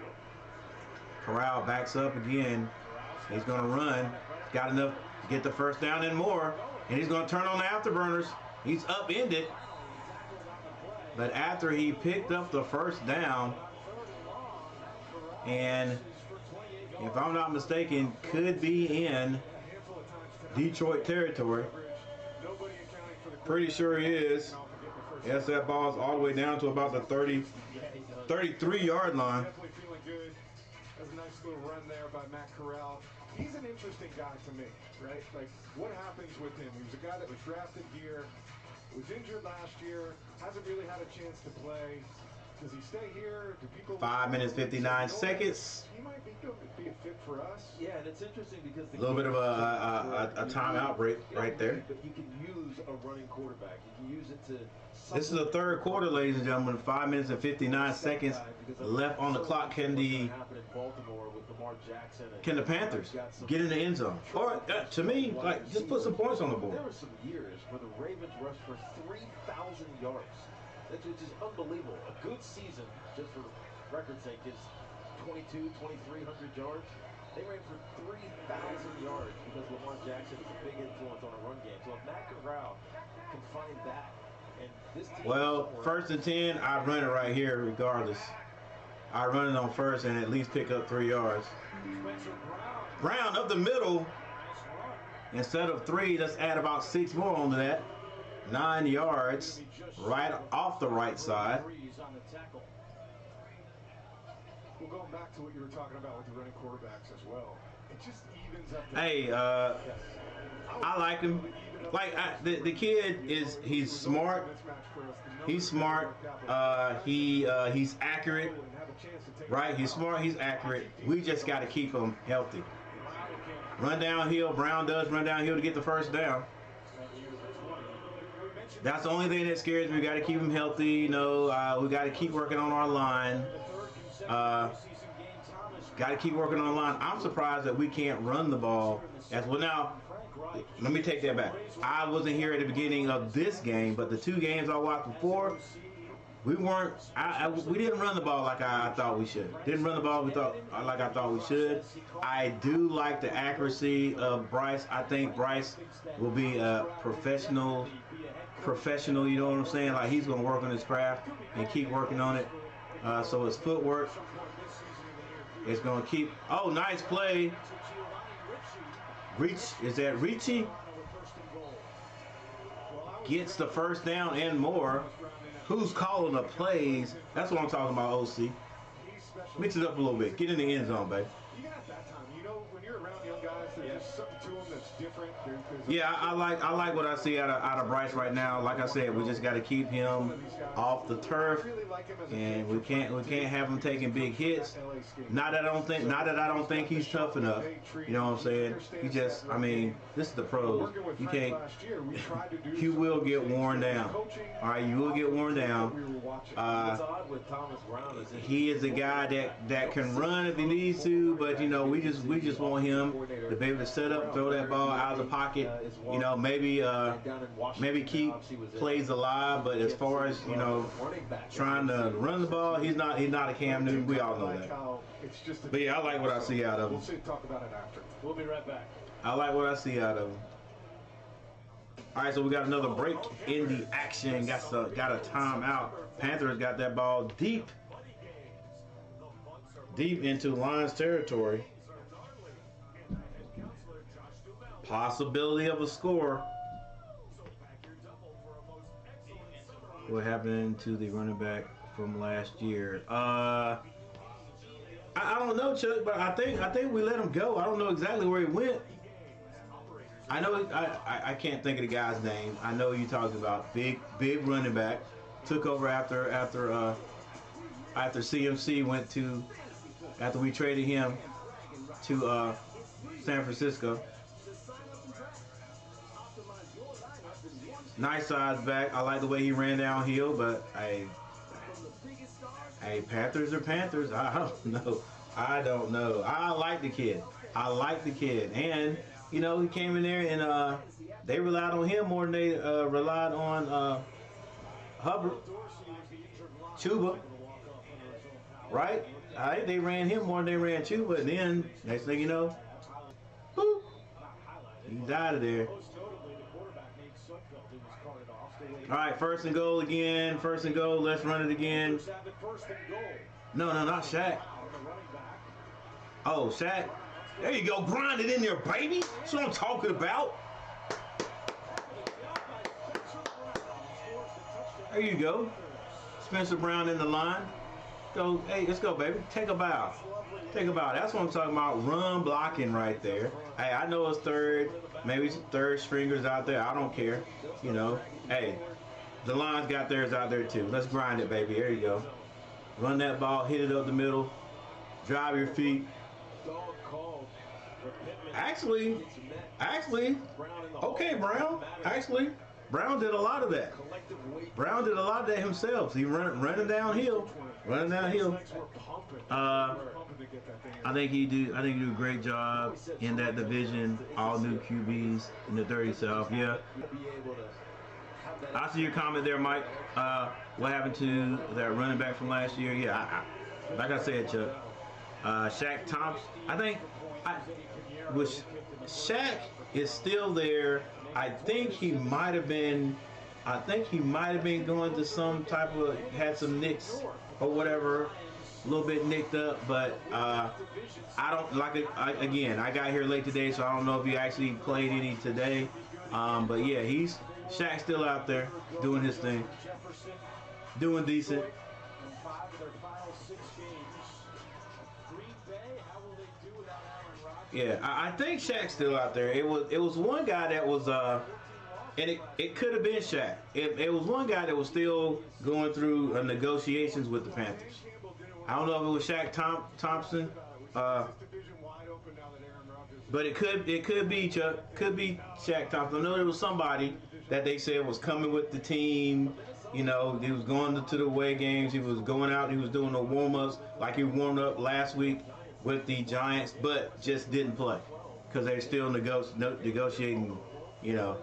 Corral backs up again. He's going to run. Got enough to get the first down and more, and he's going to turn on the afterburners. He's upended, but after he picked up the first down, and if I'm not mistaken, could be in Detroit territory. Pretty sure he is. Yes, that ball's all the way down to about the 33-yard line. Definitely feeling good. That was a nice little run there by Matt Corral. He's an interesting guy to me, right? Like, what happens with him? He was a guy that was drafted here, was injured last year, hasn't really had a chance to play. Does he stay here? Do people 5 minutes 59 seconds. He might be a fit for us. Yeah, and it's interesting because A little bit of a timeout break right there. But you can use a running quarterback. You can use it to. This is the third quarter, ladies and gentlemen. 5 minutes and 59 seconds left on the clock. Can the Panthers get in the end zone? Or to me, like, just put some points on the board. There were some years where the Ravens rushed for 3,000 yards. Which is unbelievable. A good season, just for record's sake, is 2,200, 2,300 yards. They ran for 3,000 yards because Lamar Jackson is a big influence on a run game. So if Matt Corral can find that, and this team. Well, first and 10, I'd run it right here regardless. I'd run it on first and at least pick up 3 yards. Brown up the middle. Instead of 3, let's add about 6 more onto that. 9 yards right off the right side. Well, going back to what you were talking about with the running quarterbacks as well, it just evens up. Hey, I like him. Like, the kid he's smart. He's smart. He's accurate. Right? He's smart. He's accurate. We just got to keep him healthy. Run downhill. Brown does run downhill to get the first down. That's the only thing that scares me. We got to keep him healthy. You know, we got to keep working on our line. Got to keep working on the line. I'm surprised that we can't run the ball as well. Now, let me take that back. I wasn't here at the beginning of this game, but the 2 games I watched before, we weren't. We didn't run the ball like I thought we should. Didn't run the ball like I thought we should. I do like the accuracy of Bryce. I think Bryce will be a professional. You know what I'm saying? Like, he's gonna work on his craft and keep working on it. So his footwork is gonna keep. Oh, nice play. Is that Ricci? Gets the first down and more. Who's calling the plays? That's what I'm talking about, OC. Mix it up a little bit. Get in the end zone, baby. Even at that time, you know, when you're around young guys, there's just something to them that's different. Yeah, I like what I see out of Bryce right now. Like I said, we just got to keep him off the turf, and we can't have him taking big hits. Not that I don't think he's tough enough. You know what I'm saying? He just, I mean, this is the pros. You can't. You will get worn down. All right, you will get worn down. He is a guy that can run if he needs to, but you know, we just want him to be able to set up, throw that ball out of the pocket. You know, maybe keep plays alive, but as far as, you know, trying to run the ball, he's not a Cam Newton. We all know that. But yeah, I like what I see out of him. We'll talk about it after. We'll be right back. I like what I see out of him. All right, so we got another break in the action. Got a timeout. Panthers got that ball deep into Lions territory. Possibility of a score. What happened to the running back from last year? I don't know, Chuck, but I think we let him go. I don't know exactly where he went. I know I can't think of the guy's name. I know you talked about big running back. Took over after CMC went to, after we traded him to San Francisco. Nice size back. I like the way he ran downhill, but hey, Panthers are Panthers. I don't know. I don't know. I like the kid. I like the kid. And, you know, he came in there and they relied on him more than they relied on Hubbard. Chuba. Right? I think they ran him more than they ran Chuba. And then, next thing you know, boop, he's out of there. All right, first and goal again. First and goal. Let's run it again. No, not Shaq. Oh, Shaq. There you go. Grind it in there, baby. That's what I'm talking about. There you go. Spencer Brown in the line. Go. Hey, let's go, baby. Take a bow. Take a bow. That's what I'm talking about. Run blocking right there. Hey, I know it's third. Maybe some third stringers out there. I don't care. You know. Hey, the line's got theirs out there too. Let's grind it, baby. There you go. Run that ball. Hit it up the middle. Drive your feet. Actually, okay, Brown. Actually, Brown did a lot of that. Brown did a lot of that himself. He running downhill. I think he do a great job in that division. All new QBs in the 30 South. Yeah. I see your comment there, Mike. What happened to that running back from last year? Yeah, like I said, Chuck. Shaq Thompson. I think Shaq is still there. I think he might have been going to some type of, had some nicks or whatever, a little bit nicked up, but I don't like it. Again, I got here late today, so I don't know if he actually played any today. But yeah, Shaq's still out there doing his thing, doing decent. Yeah, I think Shaq's still out there. It was one guy that was and it could have been Shaq. It was one guy that was still going through negotiations with the Panthers. I don't know if it was Shaq Thompson, but it could be Chuck. Could be Shaq Thompson. I know there was somebody that they said was coming with the team. You know, he was going to the away games. He was going out. He was doing the warm-ups like he warmed up last week with the Giants, but just didn't play because they're still negotiating, you know.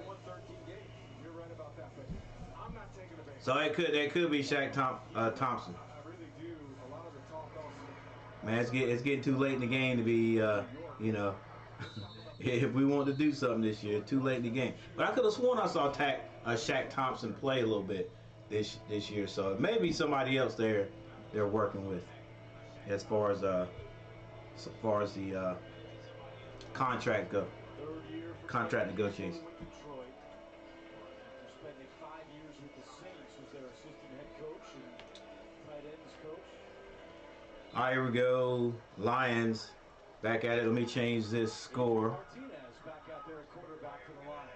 So it could be Shaq Thompson. Man, it's getting too late in the game to be, you know, if we want to do something this year, too late in the game. But I could have sworn I saw Shaq Thompson play a little bit this year, so maybe somebody else they're working with as far as the contract negotiations. Spending 5 years with the Saints as their assistant head coach and tight ends coach. All right, here we go. Lions back at it. Let me change this score. Martinez back out there at quarterback for the Lions.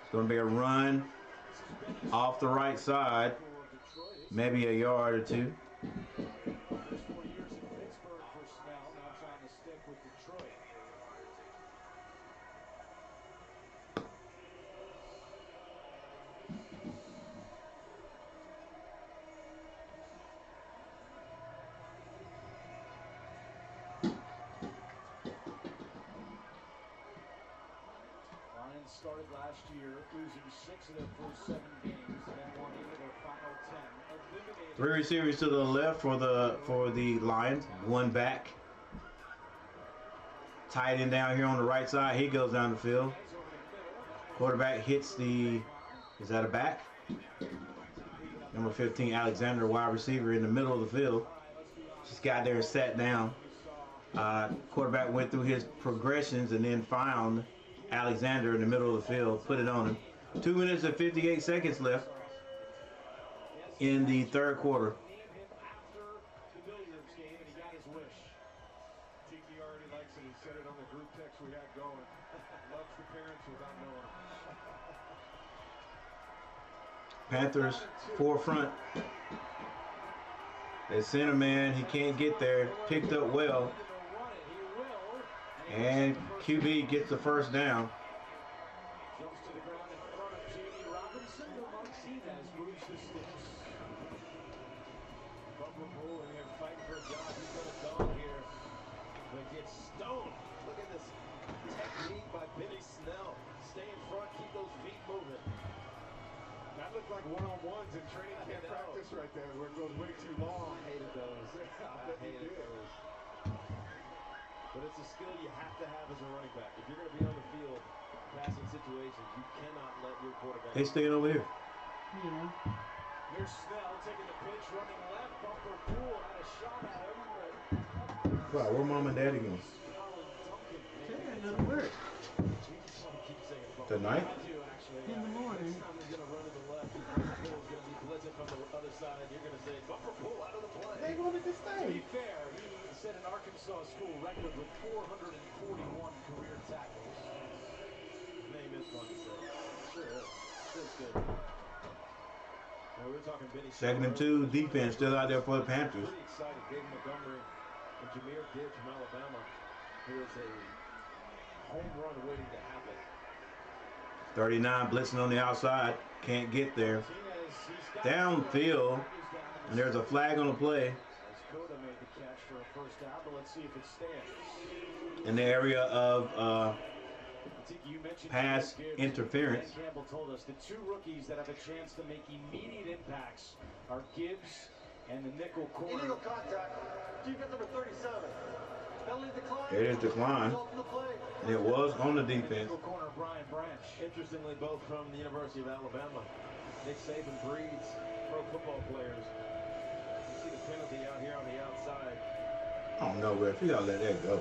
It's going to be a run off the right side. Maybe a yard or two. First 4 years in Pittsburgh for Snell, now trying to stick with Detroit. Lions started last year losing 6 of their first 7 games, then won 8 of their final 10. 3 receivers to the left for the Lions. 1 back. Tight end down here on the right side. He goes down the field. Quarterback hits the. Is that a back? Number 15, Alexander, wide receiver in the middle of the field. Just got there and sat down. Quarterback went through his progressions and then found Alexander in the middle of the field. Put it on him. 2 minutes and 58 seconds left in the third quarter. After the Billiards game, and he got his wish. Tiki already likes it. He said it on the group text we had going. Loves the parents without knowing. Panthers forefront. The center man, he can't get there. Picked up well. And QB gets the first down. Jumps to the ground in front of J.D. Robinson. The Martinez moves the sticks. Bumper Pool in here fighting for a job. He's got a dog here. But gets stoned. Look at this technique by Benny Snell. Stay in front, keep those feet moving. That looked like one-on-ones in training camp practice right there, where it goes way too long. I hated those. I hated those. But it's a skill you have to have as a running back. If you're going to be on the field, passing situations, you cannot let your quarterback. They staying over here. Yeah. Here's Snell taking the pitch, running left. Bumper Pool had a shot at him, but Wow, where mom and daddy going? They had to work Tonight? in the morning. Next time he's going to run to the left, Bumper Pool's going to be blitzing from the other side. You're going to say, Bumper Pool out of the play. They wanted to to stay. be fair, he set an Arkansas school record with 441 career tackles. His name is fun to say. Sure is. Feels good. Now we're talking Benny. Second and 2, defense still out there for the Panthers. Pretty excited. David Montgomery and Jameer Gibbs from Alabama, who is a home run waiting to happen. 39 blitzing on the outside. Can't get there. Downfield. And there's a flag on the play. Coda made the catch for a first down, but let's see if it stands. In the area of I think you mentioned pass Gibbs. interference. Dan Campbell told us the two rookies that have a chance to make immediate impacts are Gibbs and the nickel corner. Illegal contact. Defense number 37. Penalty decline. It is declined. Result from the play. And it was on the defense. Nickel corner Brian Branch. Interestingly, both from the University of Alabama. Nick Saban breeds pro football players. You see the penalty out here on the outside. I don't know, ref. You gotta let that go.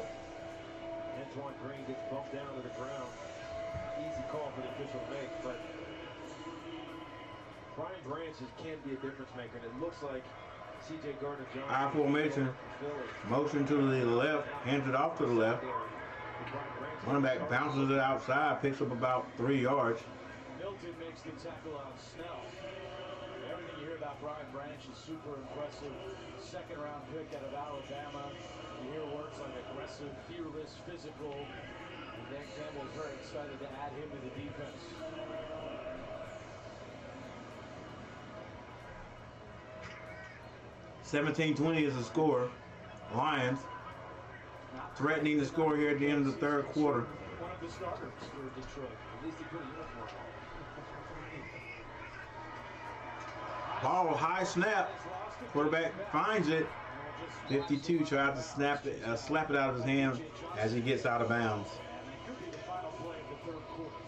Antoine Green gets bumped down to the ground. Easy call for the official to make, but Brian Branch can be a difference maker. And it looks like C.J. Gardner-Johnson. I formation. Motion to the left. Hands it off to the left. Running back bounces it outside. Picks up about 3 yards. Milton makes the tackle on Snell. Everything you hear about Brian Branch is super impressive. Second round pick out of Alabama. You hear words like aggressive, fearless, physical. And Dan Campbell is very excited to add him to the defense. $17-20 is the score. Lions threatening to score here at the end of the third quarter. One of the starters for Detroit. At least he put a uniform on. Ball high snap. Quarterback finds it. 52 tries to slap it out of his hand as he gets out of bounds. And it could be the final play of the third quarter.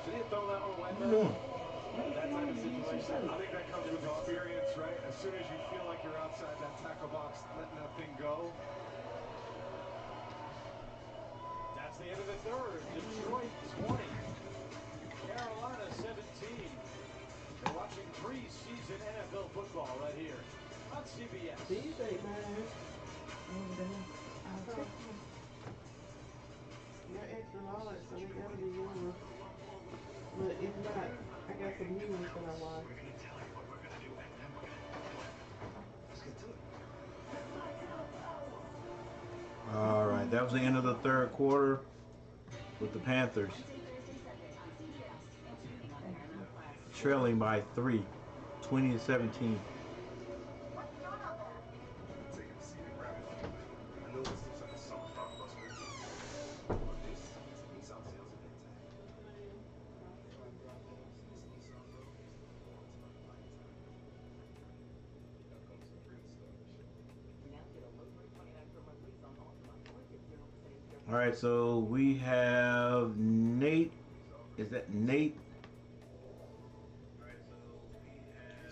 Should he have thrown that one away? That type of situation. I think that comes with experience, right? As soon as you feel like you're outside that tackle box, letting that thing go. That's the end of the third. Detroit 20. Carolina 17. They're watching preseason NFL football right here on CBS. These ain't mine. They're extra large, so they gotta be yours. But if not, I got some new ones that I want. All right, that was the end of the third quarter with the Panthers trailing by 3, 20-17. All right, so we have Nate. Is that Nate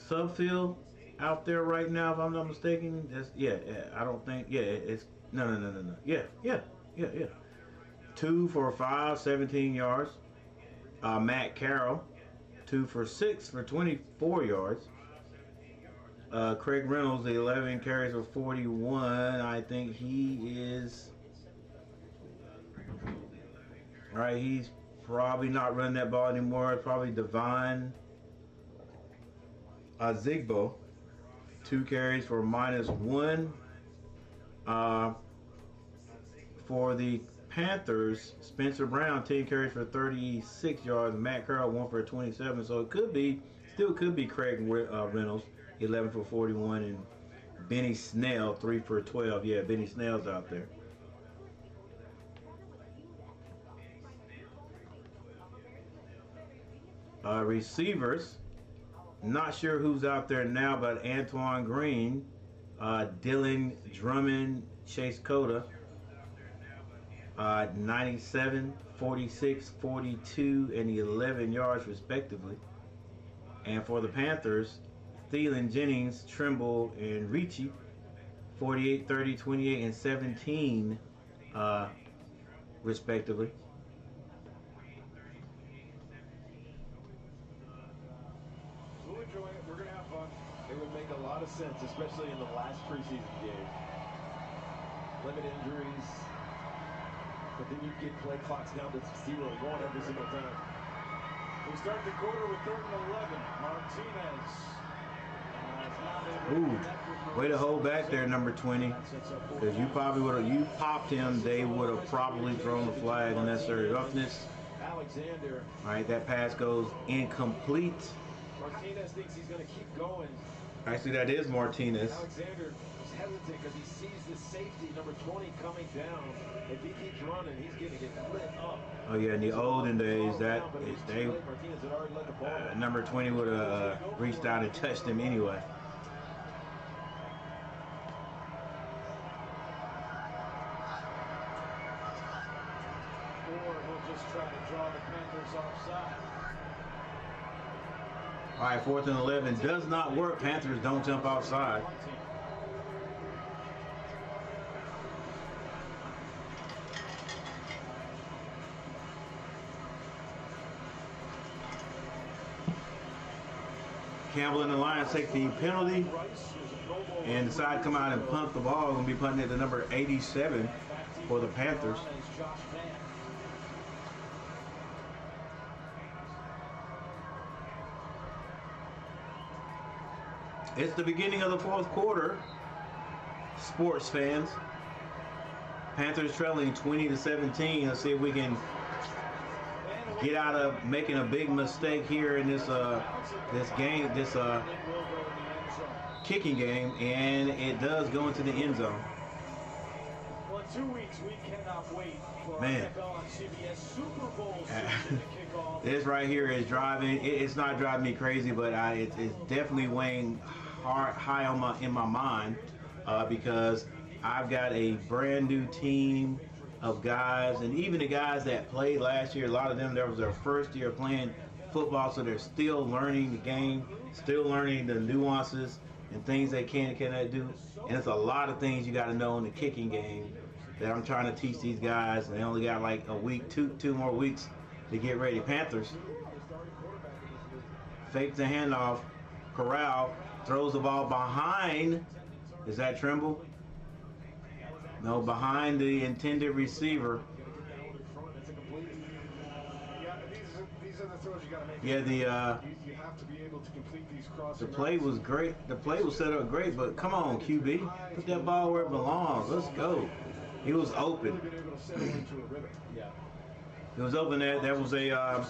Subfield out there right now, if I'm not mistaken? That's, yeah, I don't think. Yeah, it's no. Yeah. 2 for 5, 17 yards. Matt Carroll, 2 for 6 for 24 yards. Craig Reynolds, 11 carries for 41. I think he is. All right, he's probably not running that ball anymore. It's probably Divine Zigbo, 2 carries for -1. For the Panthers, Spencer Brown, 10 carries for 36 yards. Matt Carroll, 1 for 27. So it could be, still could be Craig Reynolds, 11 for 41, and Benny Snell, 3 for 12. Yeah, Benny Snell's out there. Receivers, not sure who's out there now, but Antoine Green, Dylan Drummond, Chase Cota, 97, 46, 42, and 11 yards respectively. And for the Panthers, Thielen, Jennings, Trimble, and Ricci, 48, 30, 28, and 17 respectively. We'll enjoy it. We're going to have fun. It would make a lot of sense, especially in the last preseason game. Limit injuries. But then you get play clocks down to 0-1 every single time. We start the quarter with 3rd and 11. Martinez. Ooh, way to hold back there, number 20. Because you probably would have, you popped him, they would have probably thrown the flag, unnecessary roughness. Alexander. All right, that pass goes incomplete. Martinez thinks he's going to keep going. Actually, that is Martinez. Alexander is hesitant because he sees the safety, number 20, coming down. If he keeps running, he's going to get lit up. Oh yeah, in the olden days, that they number 20 would have reached out and touched him anyway. Or he'll just try to draw the Panthers offside. All right, 4th and 11 does not work. Panthers don't jump outside. Campbell and the Lions take the penalty and decide to come out and punt the ball. Going to be punting it to number 87 for the Panthers. It's the beginning of the 4th quarter, sports fans. Panthers trailing 20-17. Let's see if we can get out of making a big mistake here in this kicking game, and it does go into the end zone. Well, in 2 weeks, we cannot wait for Man. NFL on CBS Super Bowl season to kick off. This right here is driving. It's not driving me crazy, but it's definitely weighing high in my mind because I've got a brand new team of guys, and even the guys that played last year, a lot of them, that was their first year playing football, so they're still learning the game, still learning the nuances and things they can and cannot do. And it's a lot of things you got to know in the kicking game that I'm trying to teach these guys, and they only got like a week, two more weeks to get ready. Panthers fakes the handoff. Corral throws the ball behind. Is that Trimble? No, behind the intended receiver. These are the throws you got to make. Yeah, you have to be able to complete these crossing. the play was great. The play was set up great, but come on, QB, put that ball where it belongs. Let's go. He was open. He was open there. There was a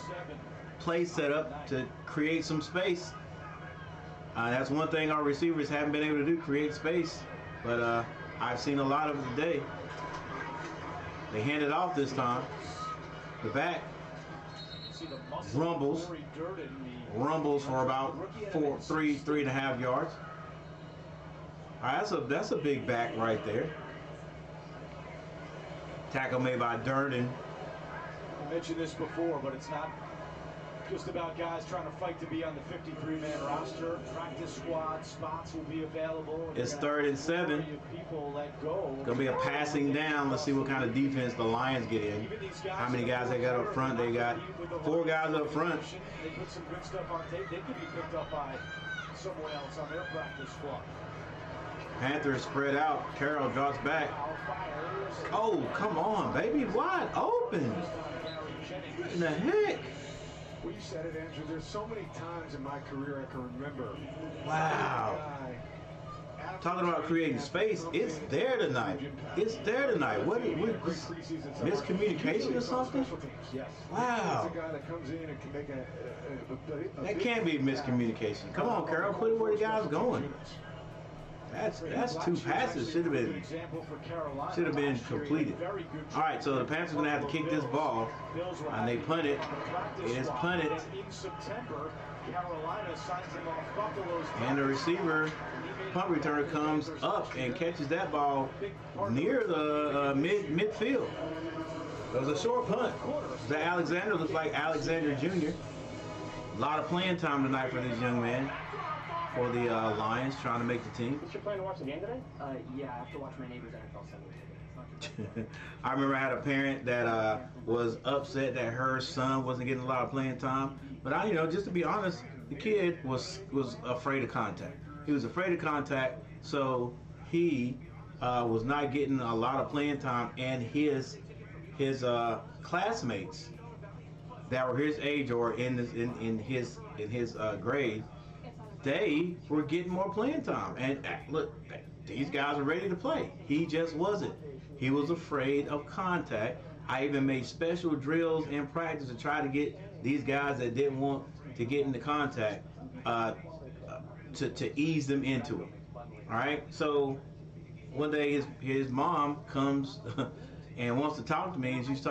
play set up to create some space. That's one thing our receivers haven't been able to do, create space. But I've seen a lot of it today. They hand it off this time. The back rumbles for about 3.5 yards. All right, that's a big back right there. Tackle made by Durden. I mentioned this before, but it's not just about guys trying to fight to be on the 53-man roster. Practice squad spots will be available. It's 3rd and 7. Gonna be a passing down. Let's see what kind of defense the Lions get in. How many guys they got up front? They got 4 guys up front. They put some good stuff on tape. They could be picked up by someone else on their practice squad. Panthers spread out. Carroll drops back. Oh, come on, baby. Wide open. What in the heck? Well, you said it, Andrew. There's so many times in my career I can remember. Wow. Talking about creating space, it's there tonight. It's there tonight. What miscommunication or something? Wow. That can't be miscommunication. Come on, Carol, put it where the guy's going. That's two passes. Should have been completed. All right, so the Panthers are gonna have to kick this ball, and they punt it. It is punted, and the receiver punt returner comes up and catches that ball near the midfield. It was a short punt. That Alexander looks like Alexander Jr. A lot of playing time tonight for this young man. For the Lions, trying to make the team. Is your plan to watch the game today? Yeah, I have to watch my neighbor's NFL Sunday. I remember I had a parent that was upset that her son wasn't getting a lot of playing time. But just to be honest, the kid was afraid of contact. He was afraid of contact, so he was not getting a lot of playing time, and his classmates that were his age or in his grade, they were getting more playing time. And look, these guys are ready to play. He just wasn't. He was afraid of contact. I even made special drills in practice to try to get these guys that didn't want to get into contact to ease them into it. All right. So one day his mom comes and wants to talk to me, and she's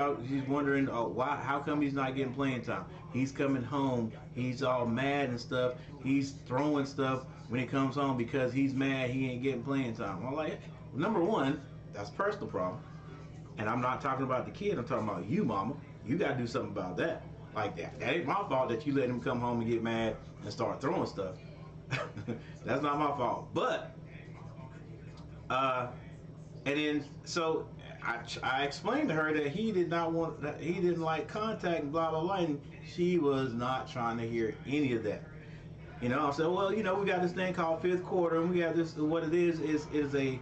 wondering how come he's not getting playing time. He's coming home, he's all mad and stuff. He's throwing stuff when he comes home because he's mad he ain't getting playing time. I'm like, number one, that's a personal problem. And I'm not talking about the kid, I'm talking about you, mama. You got to do something about that. Like that ain't my fault that you let him come home and get mad and start throwing stuff. That's not my fault. But, and then, so I explained to her that he didn't like contact and blah, blah, blah, and she was not trying to hear any of that. I said, well, we got this thing called fifth quarter, and we got this, what it is a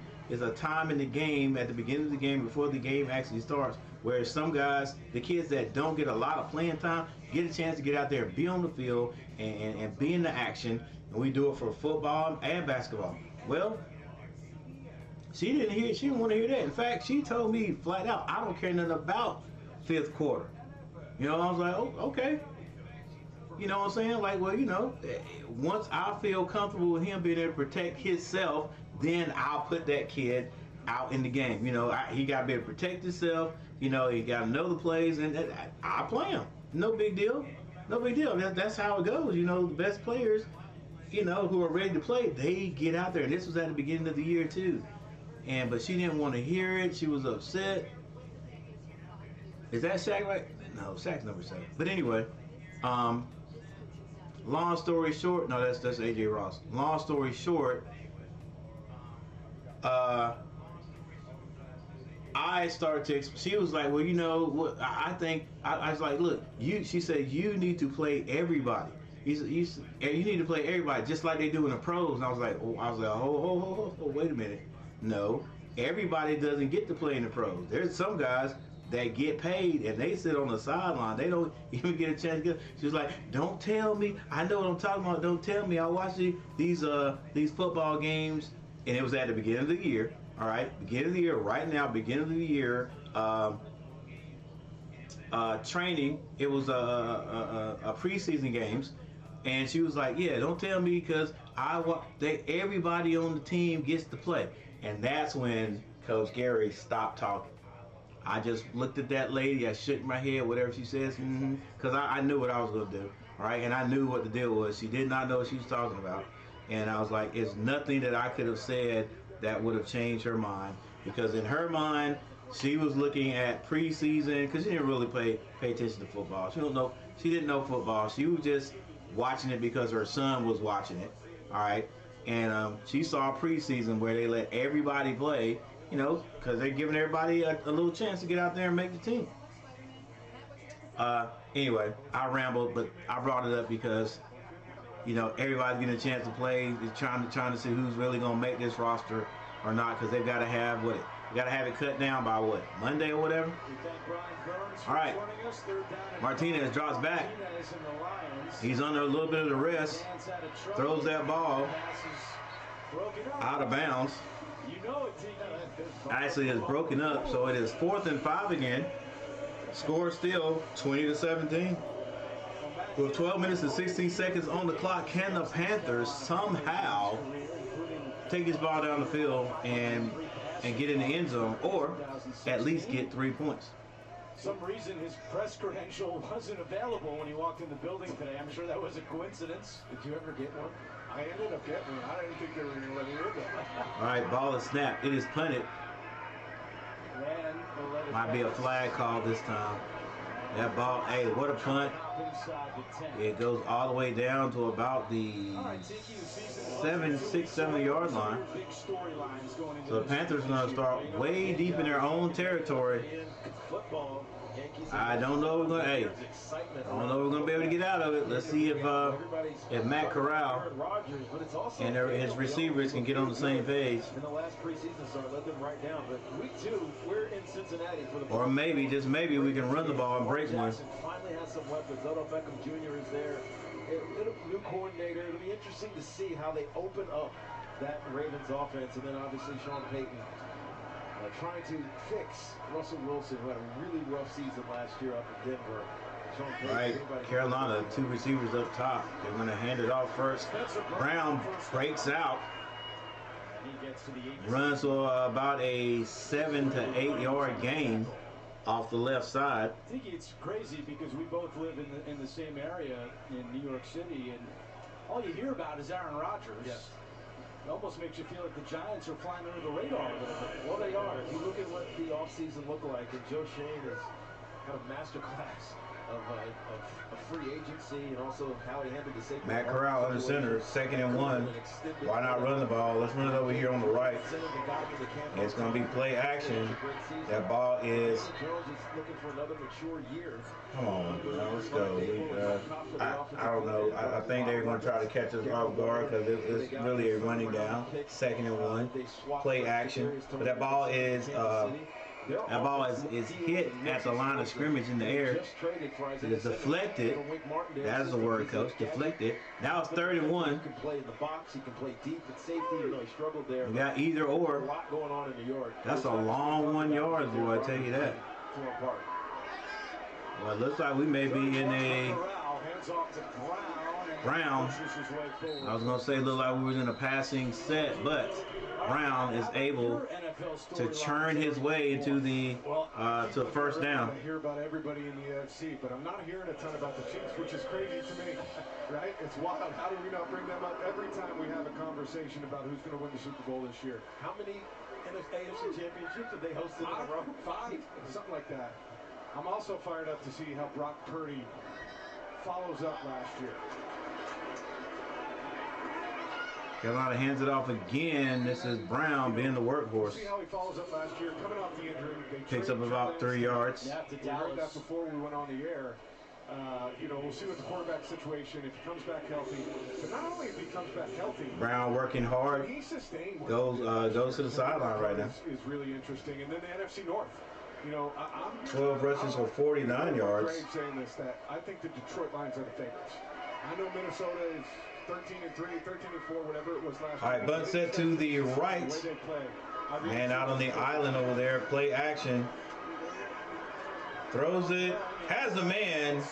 time in the game at the beginning of the game before the game actually starts, where some guys, the kids that don't get a lot of playing time, get a chance to get out there and be on the field and be in the action, and we do it for football and basketball. Well, she didn't want to hear that. In fact, she told me flat out, I don't care nothing about fifth quarter. I was like, oh, okay. You know what I'm saying? Like, well, once I feel comfortable with him being able to protect himself, then I'll put that kid out in the game. He got to be able to protect himself. He got to know the plays, and I'll play him. No big deal. No big deal. That's how it goes. The best players, who are ready to play, they get out there. And this was at the beginning of the year, too. But she didn't want to hear it. She was upset. Is that Shaq right? No, Shaq's number 7. But anyway, long story short, no, that's AJ Ross. Long story short, I started to. She was like, well, what? I think I was like, look, she said you need to play everybody. You need to play everybody just like they do in the pros. And I was like, oh, wait a minute. No, everybody doesn't get to play in the pros. There's some guys that get paid and they sit on the sideline. They don't even get a chance to get. She was like, don't tell me. I know what I'm talking about. Don't tell me. I watch these football games, and it was at the beginning of the year. All right, beginning of the year. Right now, beginning of the year. Training. It was a preseason games, and she was like, yeah, don't tell me because everybody on the team gets to play. And that's when Coach Gary stopped talking. I just looked at that lady, I shook my head, whatever she says, because I knew what I was going to do, right? And I knew what the deal was. She did not know what she was talking about. And I was like, it's nothing that I could have said that would have changed her mind. Because in her mind, she was looking at preseason, because she didn't really pay attention to football. She didn't know football. She was just watching it because her son was watching it, all right? And she saw preseason where they let everybody play, because they're giving everybody a little chance to get out there and make the team. Anyway, I rambled, but I brought it up because, everybody's getting a chance to play. They're trying to see who's really going to make this roster or not, because they've got to have, We got to have it cut down by what, Monday or whatever? All right. Martinez drops back. He's under a little bit of the rest. Throws that ball out of bounds. Actually, it's broken up, so it is 4th and 5 again. Score still 20-17. With 12 minutes and 16 seconds on the clock, can the Panthers somehow take this ball down the field and get in the end zone, or at least get 3 points? Some reason his press credential wasn't available when he walked in the building today. I'm sure that was a coincidence. Did you ever get one? I ended up getting one. I didn't think they were going to let me in there. All right, ball is snapped. It is punted. Might be a flag call this time. That ball, hey, what a punt. It goes all the way down to about the 6-7 yard line. So the Panthers are going to start way deep in their own territory. I don't know if we're going to, I don't know if we're going to be able to get out of it. Let's see if Matt Corral and his receivers can get on the same page. In the last preseason start, let them write down. But week 2, we're in Cincinnati for the. Or maybe, just maybe, we can run the ball and break one. Finally has some weapons. Odell Beckham Jr. is there. New coordinator. It'll be interesting to see how they open up that Ravens offense, and then obviously Sean Payton trying to fix Russell Wilson, who had a really rough season last year up in Denver. All right, Carolina, 2 receivers up top. They're going to hand it off first. Brown breaks out. Runs for about a 7 to 8 yard gain off the left side. I think it's crazy because we both live in the same area in New York City, and all you hear about is Aaron Rodgers. Yes. It almost makes you feel like the Giants are flying under the radar a little bit. Well, they are. If you look at what the offseason looked like, and Joe Shane is kind of masterclass of free agency, and also how he handled the safety. Matt Corral under center, 2nd and 1. Why not run the ball? Let's run it over here on the right. And it's going to be play action. That ball is. Come on, let's go. I don't know. I think they're going to try to catch us off guard because it's really a running down. 2nd and 1. Play action. But that ball is. That ball is hit at the line of scrimmage in the air. It is deflected. That's the word, coach. Deflected. Now it's 3rd and 1. He can play in the box. He can play deep at safety. You know, he struggled there. You got either or. A lot going on in New York. That's a long 1 yard, boy. I tell you that. Well, it looks like we may be in a Brown. I was going to say look like we was in a passing set, but Brown is able to churn his way into the to first down. I hear about everybody in the NFC, but I'm not hearing a ton about the Chiefs, which is crazy to me, right? It's wild. How do we not bring them up every time we have a conversation about who's going to win the Super Bowl this year? How many AFC championships have they hosted in a row? 5, something like that. I'm also fired up to see how Brock Purdy follows up last year. Carolina hands it off again. This is Brown being the workhorse. See how he follows up last year, coming off the injury. Picks up about 3 yards. We heard that before we went on the air. You know, we'll see what the quarterback situation, if he comes back healthy. But not only if he comes back healthy, Brown working hard. He sustained goes to the sideline right now. Is really interesting. And then the NFC North. You know, I'm 12 rushes for 49 yards. I'm saying this, that I think the Detroit Lions are the favorites. I know Minnesota is 13-3, 13-4, whatever it was last year. All right, bunt set to the right. Man out on the island over there. Play action. Throws it. Has a man.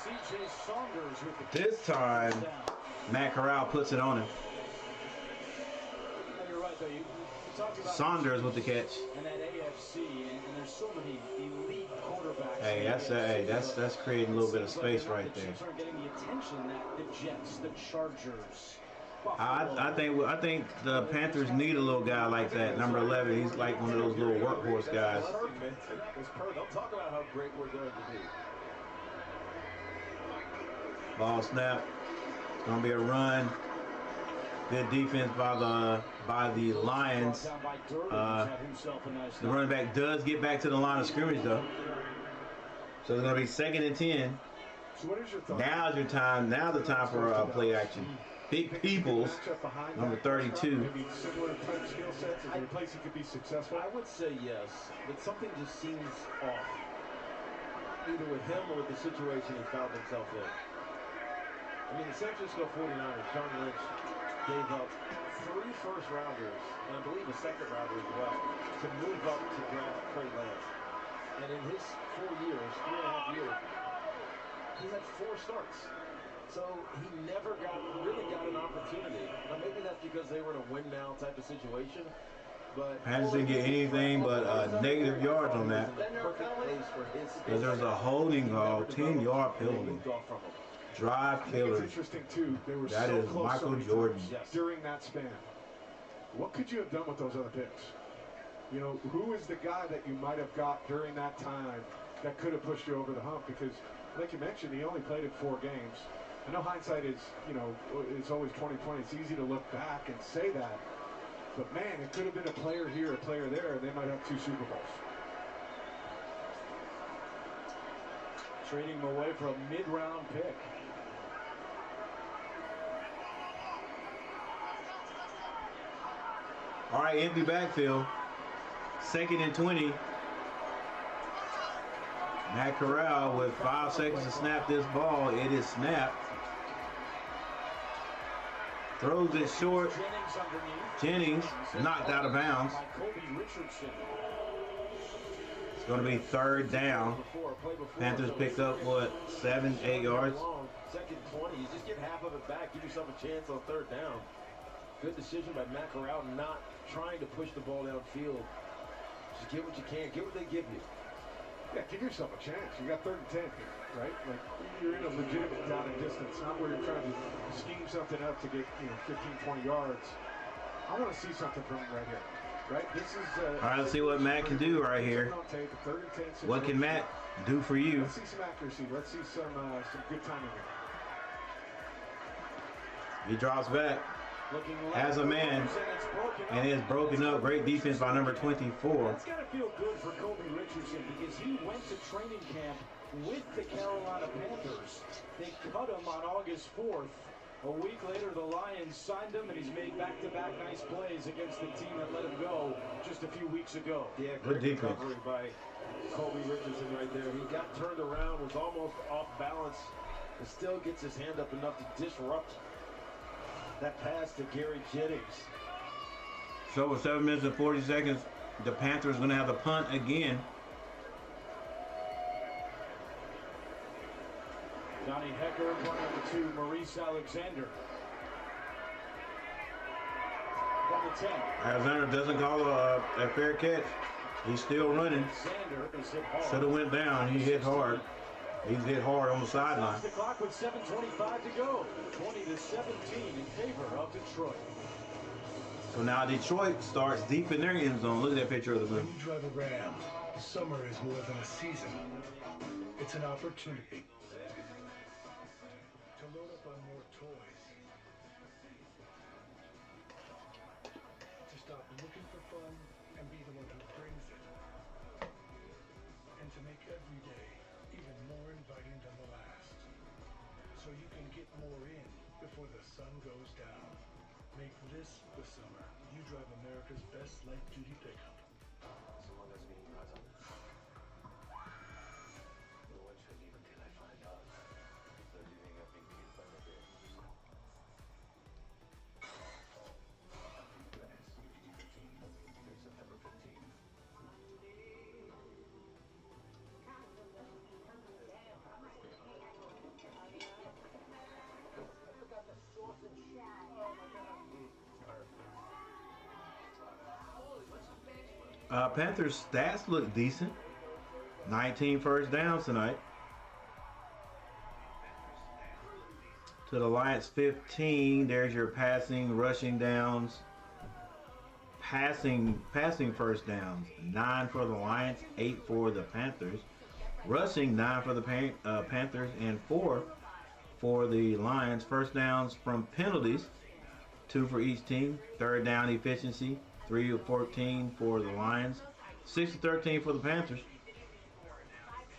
This time, Matt Corral puts it on him. Saunders with the catch. And that AFC, and there's so many elite quarterbacks. Hey, that's creating a little bit of space right there. The Chiefs aren't getting the attention that the Jets, the Chargers. I think the Panthers need a little guy like that, number 11. He's like one of those little workhorse guys. Don't talk about how great we're going to be. Ball snap. It's gonna be a run. Good defense by the Lions. The running back does get back to the line of scrimmage though. So it's gonna be 2nd and 10. So what is your thought? Now's your time. Now the time for play action. Big Peoples, number 32. Maybe similar type skill sets. Is there a place he could be successful? I would say yes, but something just seems off. Either with him or with the situation he found himself in. I mean, the San Francisco 49ers, John Lynch, gave up 3 first-rounders, and I believe a second-rounder as well, to move up to draft Trey Lance. And in his 4 years, 3.5 years, he's had 4 starts. So he never really got an opportunity. Now maybe that's because they were in a win-now type of situation. But Panthers didn't get anything but negative yards on that. Because there's a holding call, 10-yard penalty. Drive killer. It's interesting too. They were that so is close Michael Jordan. During that span. What could you have done with those other picks? You know, who is the guy that you might have got during that time that could have pushed you over the hump? Because, like you mentioned, he only played in 4 games. I know hindsight is, you know, it's always 20/20. It's easy to look back and say that. But man, it could have been a player here, a player there, and they might have 2 Super Bowls. Trading him away for a mid-round pick. All right, empty backfield. 2nd and 20. Matt Corral with 5 seconds to snap this ball. It is snapped. Throws it short. Jennings knocked out of bounds. It's going to be 3rd down. Panthers picked up, what, 7, 8 yards? 2nd 20. You just get half of it back. Give yourself a chance on 3rd down. Good decision by Matt Corral, not trying to push the ball downfield. Just get what you can. Get what they give you. Yeah, give yourself a chance. You got 3rd and 10 here, right? Like, you're in a legitimate down and distance, not where you're trying to scheme something up to get, 15, 20 yards. I want to see something from him right here, right? This is... all right, let's see what Matt can do right here. What can Matt do for you? Let's see some accuracy. Let's see some good timing here. He drops back. Has a man, and it's broken up. Great defense by number 24. That's got to feel good for Kobe Richardson because he went to training camp with the Carolina Panthers. They cut him on August 4th. A week later, the Lions signed him, and he's made back-to-back nice plays against the team that let him go just a few weeks ago. Yeah, good recovery by Kobe Richardson right there. He got turned around, was almost off balance, but still gets his hand up enough to disrupt that pass to Gary Jennings. So with 7 minutes and 40 seconds, the Panthers going to have the punt again. Johnny Hecker, running to Maurice Alexander. From the 10. Alexander doesn't call a fair catch. He's still running. Should have went down. He hit hard. He's hit hard on the sideline. The clock with 7:25 to go. 20-17 in favor of Detroit. So now Detroit starts deep in their end zone. Look at that picture of the moon. When you drive a Ram, summer is more than a season. It's an opportunity to load up on more toys, to stop looking for fun and be the one who brings it, and to make every day even more inviting than the last, so you can get more in before the sun goes down. Make this the summer you drive America's best light-duty pickup. So long as we present. No one should leave until I find out they're leaving a big deal by the day. September 15th. Panthers stats look decent. 19 first downs tonight. To the Lions 15. There's your passing, rushing downs. Passing first downs. 9 for the Lions, 8 for the Panthers. Rushing 9 for the Panthers and 4 for the Lions. First downs from penalties, 2 for each team. Third down efficiency, 3 of 14 for the Lions, 6 of 13 for the Panthers.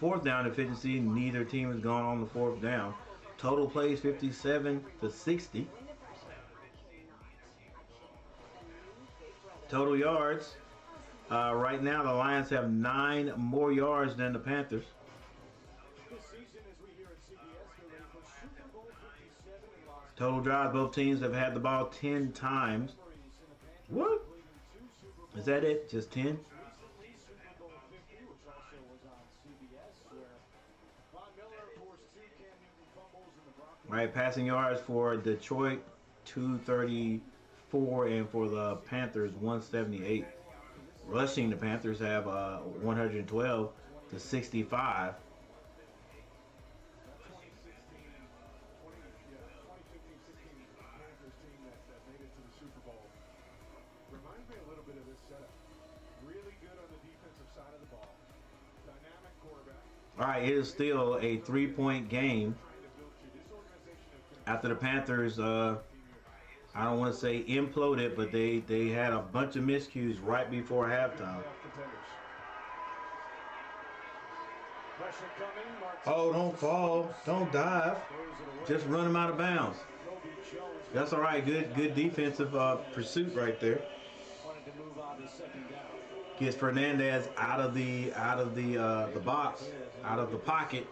Fourth down efficiency, neither team has gone on the fourth down. Total plays 57 to 60. Total yards. Right now, the Lions have 9 more yards than the Panthers. This season, as we hear at CBS, they're ready for Super Bowl 57 in Las Vegas. Total drives, both teams have had the ball 10 times. What? Is that it? Just 10? Recently, Super Bowl 50, which also was on CBS, where Von Miller forced 2 Cam Newton fumbles in the Broncos. Right, passing yards for Detroit, 234, and for the Panthers, 178. Rushing, the Panthers have 112 to 65. Reminds me a little bit of this setup. Really good on the defensive side of the ball. Dynamic quarterback. All right, it is still a 3-point game after the Panthers, I don't want to say imploded, but they had a bunch of miscues right before halftime. Oh, don't fall. Don't dive. Just run them out of bounds. That's all right. Good defensive pursuit right there. Gets Fernandez out of the box, out of the pocket.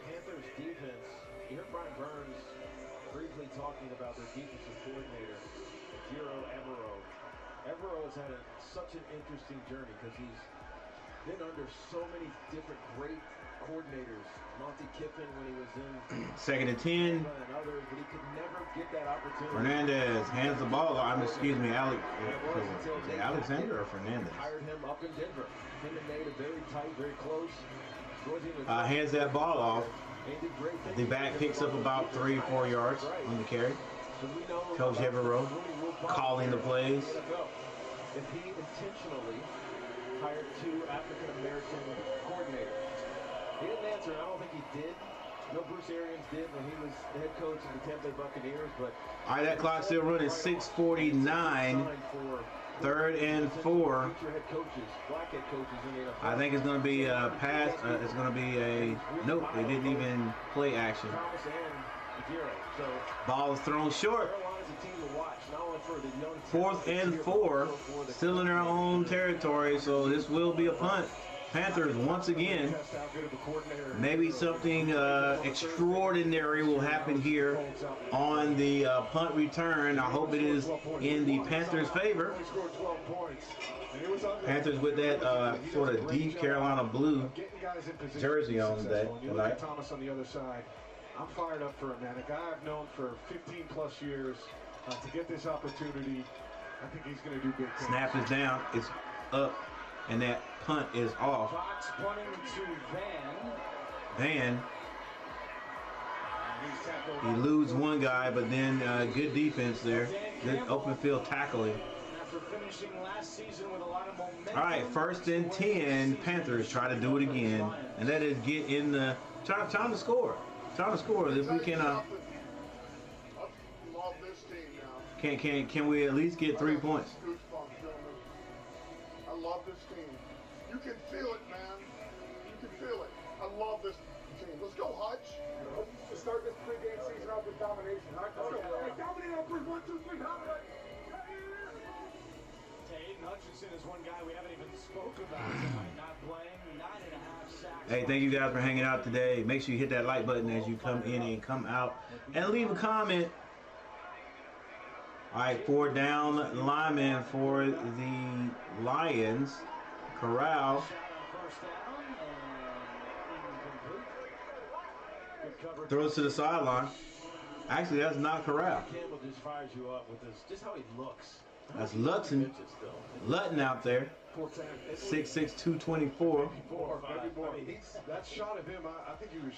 Panthers defense. You heard Brian Burns briefly talking about their defensive coordinator, Jiro Evero. Evero has had such an interesting journey because he's been under so many different great coordinators. Monty Kiffin when he was in 2nd and 10. and others, but he could never get that opportunity. Fernandez hands the ball. Excuse me, Alexander or Fernandez? Hired him up in Denver. Him and Nate are very tight, very close. Hands that ball off. The back picks up about 3-4 yards on the carry. Coach Evero calling the plays. If he intentionally hired 2 African-American coordinators. He didn't answer. I don't think he did. No, Bruce Arians did when he was the head coach of the Tampa Bay Buccaneers. But all right, that clock still running. 6:49. 3rd and 4. I think it's going to be a pass. It's going to be a nope. They didn't even play action. Ball is thrown short. 4th and 4. Still in their own territory, so this will be a punt. Panthers once again. Maybe something extraordinary will happen here on the punt return. I hope it is in the Panthers' favor. Panthers with that sort of deep Carolina blue jersey on today. Tonight. Thomas on the other side. I'm fired up for him, man. A guy I've known for 15 plus years. To get this opportunity, I think he's going to do big things. Snap is down. It's up. And that punt is off. Fox punting to Van. He loses one guy, but then good defense there. Good open field tackling. After finishing last season with a lot of momentum. All right, 1st and 10. Panthers try to do it again, and that is get in the time to score. Time to score. If we can. Can we at least get 3 points? I love this team. You can feel it, man. You can feel it. I love this team. Let's go, Hutch. To start this pregame season off with domination. Hey, dominate on 3, 1, 2, 3, dominate. Aiden Hutchinson is one guy we haven't even spoke about tonight, not playing. 9.5 sacks. Hey, thank you guys for hanging out today. Make sure you hit that like button as you come in and come out, and leave a comment. All right, 4 down linemen for the Lions. Corral. Throws to the sideline. Actually, that's not Corral. Campbell just fires you up with this, just how he looks. That's Lutton out there. 6'6", 224. That shot of him, I think he was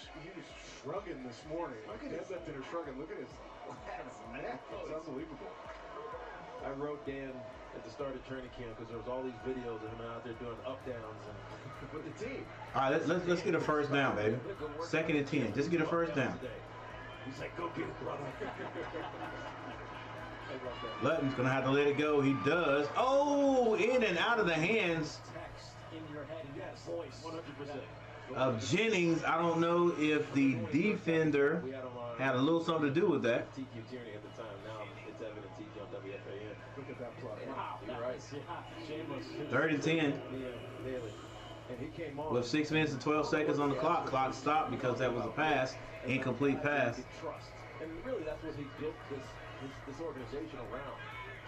shrugging this morning. Deadlifting or shrugging. Look at his neck. It's unbelievable. I wrote Dan at the start of training camp because there was all these videos of him out there doing up downs and with the team. All right, let's get a first down, baby. 2nd and 10. Just get a first down. He's like, go get it, brother. Lutton's gonna have to let it go. He does. Oh, in and out of the hands of Jennings. I don't know if the defender had a little something to do with that. TQ Tierney at the time. Now it's Evan and TQ on WFAN. look at that play. Wow, You're right. Shameless. 3rd and 10. Daily. And he came on With 6 minutes and 12 seconds on the clock. Clock stopped because that was a pass. Incomplete pass. Trust. And really, that's what he built this organization around.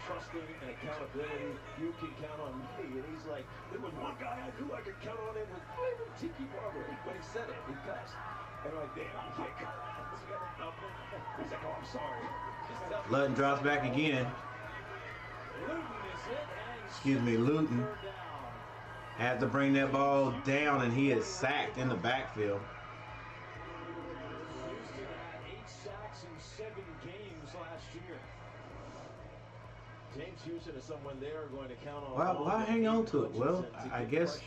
Trusting and accountability. You can count on me. And he's like, there was one guy I knew I could count on him was Tiki Barber. When he said it, he cussed. And I'm like, damn, I can't count on this guy. He's like, oh, I'm sorry. Luton drops back again. Excuse me, Luton had to bring that ball down, and he is sacked in the backfield. Houston had 8 sacks in 7 games last year. James Houston is someone they're going to count on. Why hang on to it? Well, I guess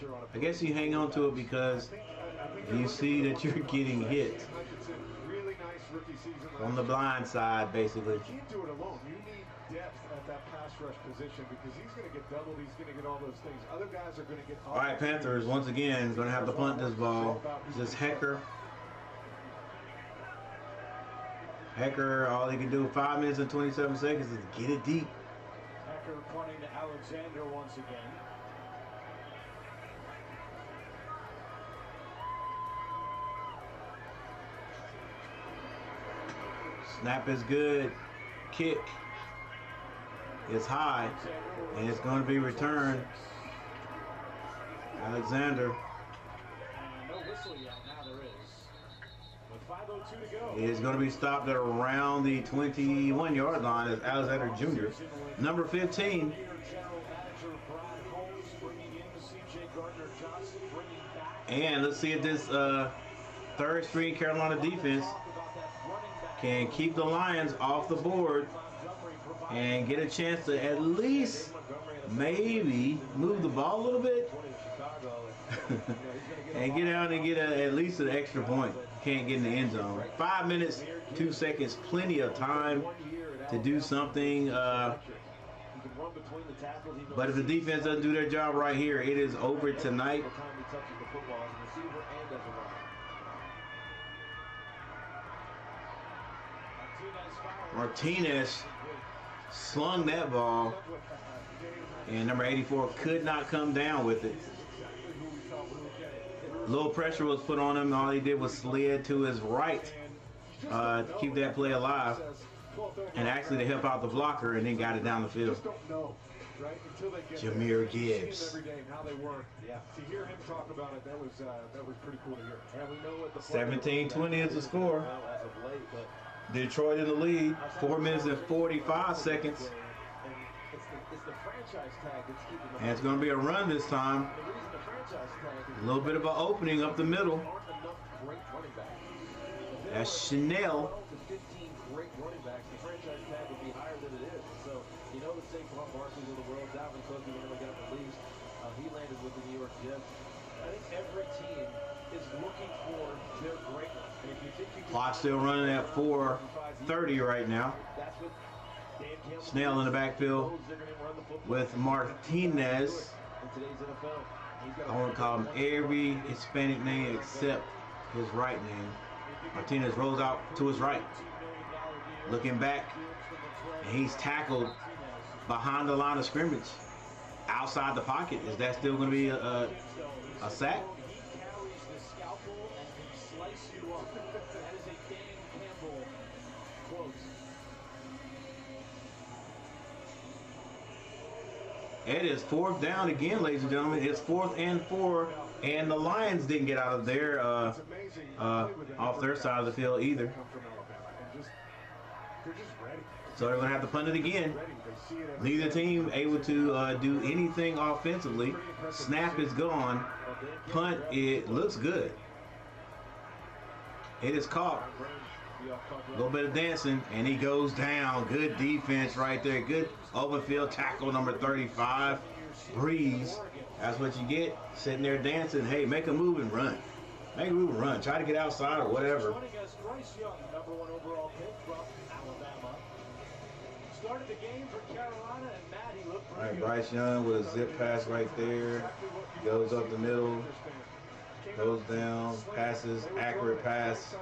you hang on to it because you see that you're getting hit Really nice rookie season on the blind side, basically. You can't do it alone. You need depth at that pass rush position because he's going to get doubled. He's going to get all those things. Other guys are going to get. All right, Panthers once again going to have to punt this ball. Just Hecker. Hecker, all he can do 5 minutes and 27 seconds is get it deep. Hecker punting to Alexander once again. Snap is good. Kick is high, and it's going to be returned. Alexander. No whistle yet. Now there is. With 5:02 to go. Is going to be stopped at around the 21-yard line as Alexander Jr. Number 15. General manager Brad Holmes bringing in C.J. Gardner-Johnson, bringing back. And let's see if this third string Carolina defense can keep the Lions off the board and get a chance to at least maybe move the ball a little bit and get out and get at least an extra point. Can't get in the end zone. 5 minutes, 2 seconds, plenty of time to do something. But if the defense doesn't do their job right here, it is over tonight. Martinez slung that ball, and number 84 could not come down with it. Little pressure was put on him. All he did was slid to his right to keep that play alive, and actually to help out the blocker, and then got it down the field. Jahmyr Gibbs. Yeah. To hear him talk about it, that was pretty cool to hear. 17-20 is the score. Detroit in the lead. 4 minutes and 45 seconds. And it's going to be a run this time. A little bit of an opening up the middle. That's Chanel. He landed with the New York Jets. I think every team is looking for their great one. And if you think you Clock still running at 4:30 right now. Snell in the backfield with Martinez. I want to call him every Hispanic name except his right name. Martinez rolls out to his right. Looking back, and he's tackled behind the line of scrimmage. Outside the pocket. Is that still going to be a sack? It is 4th down again, ladies and gentlemen. It's 4th and 4, and the Lions didn't get out of their off their side of the field either. So they're going to have to punt it again. Neither team able to do anything offensively. Snap is gone. Punt, it looks good. It is caught. A little bit of dancing, and he goes down. Good defense right there. Good open field tackle, number 35. Breeze. That's what you get. Sitting there dancing. Hey, make a move and run. Make a move and run. Try to get outside or whatever. Started the game for Carolina, and Matt, he looked All right, Bryce Young with a zip pass right there. Goes up the middle. Goes down, passes, accurate pass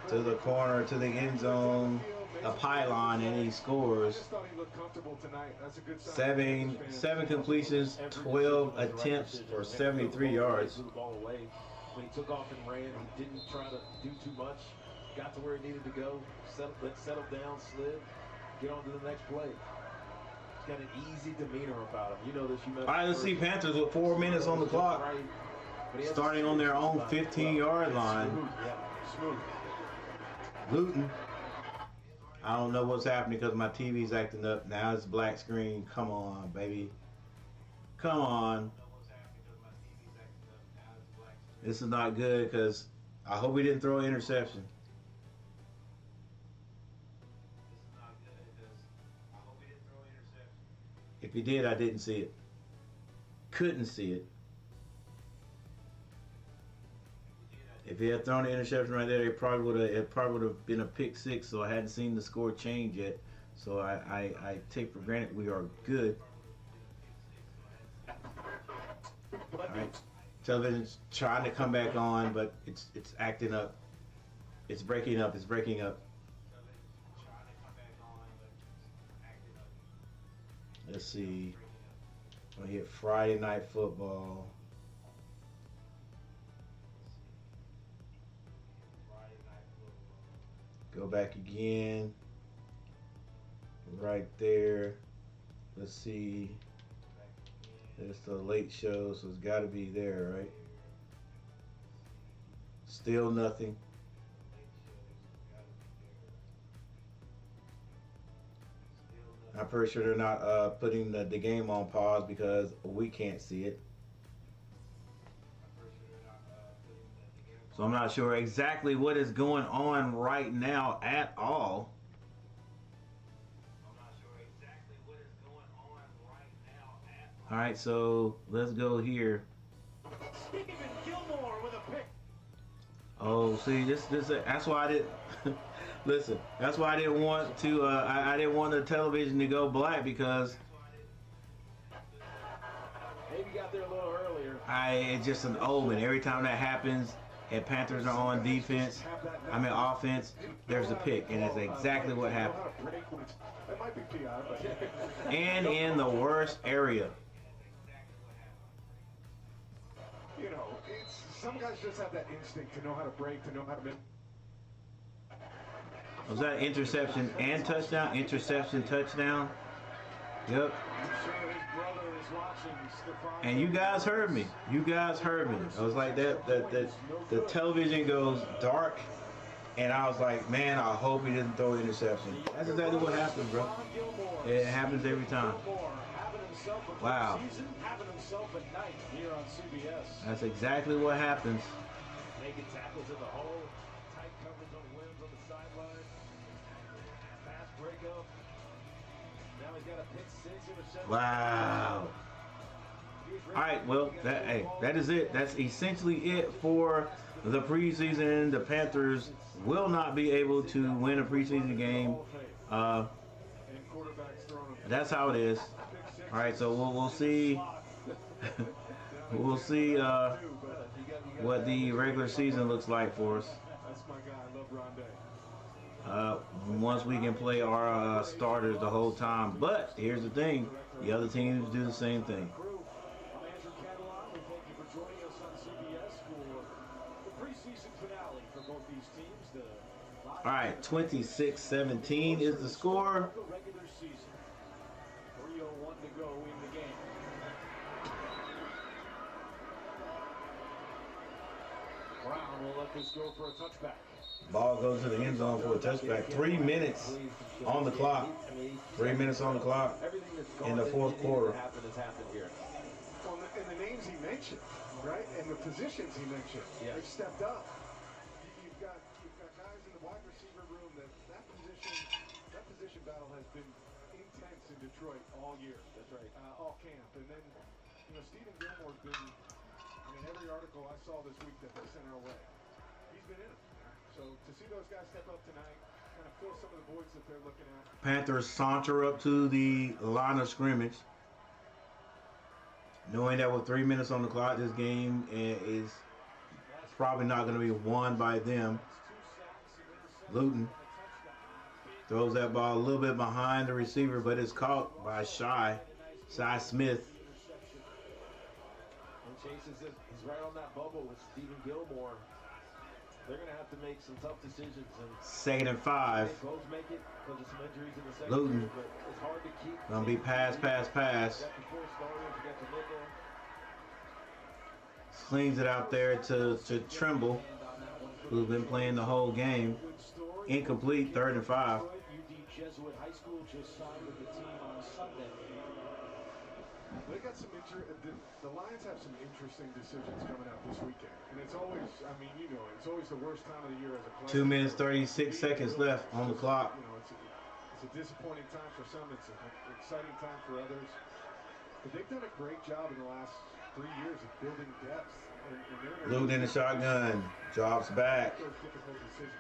to the corner, to the end zone, a pylon, and he scores. Seven completions, 12 attempts for 73 yards. When he took off and ran, he didn't try to do too much. Got to where he needed to go, settle down, slid, get on to the next play. He's got an easy demeanor about him. You know this. All right, let's see Panthers with 4 minutes on the clock. Starting on their own 15-yard line. Smooth. Luton. I don't know what's happening because my TV's acting up. Now it's black screen. Come on, baby. Come on. This is not good because I hope we didn't throw an interception. If he did, I didn't see it. Couldn't see it. If he had thrown the interception right there, it probably would have been a pick six. So I hadn't seen the score change yet. So I take for granted we are good. All right. Television's trying to come back on, but it's acting up. It's breaking up. It's breaking up. Let's see. We hit Friday Night Football. Go back again. Right there. Let's see. It's the late show, so it's got to be there, right? Still nothing. I'm pretty sure they're not putting the game on pause because we can't see it. So I'm not sure exactly what is going on right now at all. All right, so let's go here. Stephen Gilmore with a pick. Oh, see, that's why I didn't listen. That's why I didn't want to. I didn't want the television to go black because Maybe got there a little earlier. it's just an omen. Every time that happens, and Panthers are on defense, offense, there's a pick, and that's exactly what happened. And in the worst area. You know, some guys just have that instinct to know how to break, to know how to make. Was that interception and touchdown? Interception, touchdown. Yep. And you guys heard me. You guys heard me. I was like that. The television goes dark, and I was like, man, I hope he didn't throw an interception. That's exactly what happens, bro. It happens every time. Wow. That's exactly what happens. Making tackles in the hole, tight coverage on the limbs on the sideline, fast breakup. Now he's got a pick six interception. Wow. All right, well, that is it. That's essentially it for the preseason. The Panthers will not be able to win a preseason game. That's how it is. All right, so we'll see. We'll see what the regular season looks like for us. Once we can play our starters the whole time. But here's the thing: the other teams do the same thing. All right, 26-17 is the score. 3:01 to go in the game. Brown will let this go for a touchback. Ball goes to the end zone for a touchback. 3 minutes on the clock. 3 minutes on the clock in the fourth quarter. Well, and the names he mentioned, right, and the positions he mentioned, they've stepped up. You've got guys in the wide receiver room that position battle has been intense in Detroit all year. That's right. All camp, and then Stephen Gilmore's been. I mean, every article I saw this week that they sent our way, he's been in it. So to see those guys step up tonight, kind of fill some of the voids that they're looking at. Panthers saunter up to the line of scrimmage. knowing that with 3 minutes on the clock, this game is probably not going to be won by them. Luton throws that ball a little bit behind the receiver, but it's caught by Shi Smith. And Chase is right on that bubble with Stephen Gilmore. They're going to have to make some tough decisions. And 2nd and 5. both make it because of some injuries in the second Luton. year, but it's hard to keep. Going to be pass. You got the 4 starters, you got the nickel. Slings it out there to Trimble, who's been playing the whole game. Incomplete, 3rd and 5. UD Jesuit High School just signed with the team on Sunday. They got some the Lions have some interesting decisions coming up this weekend. And it's always, I mean, you know, it's always the worst time of the year as a player. 2 minutes, 36 seconds left on the clock. You know, it's a disappointing time for some. It's an exciting time for others. But they've done a great job in the last 3 years of building depth. Luton in the shotgun, drops back, Those difficult decisions.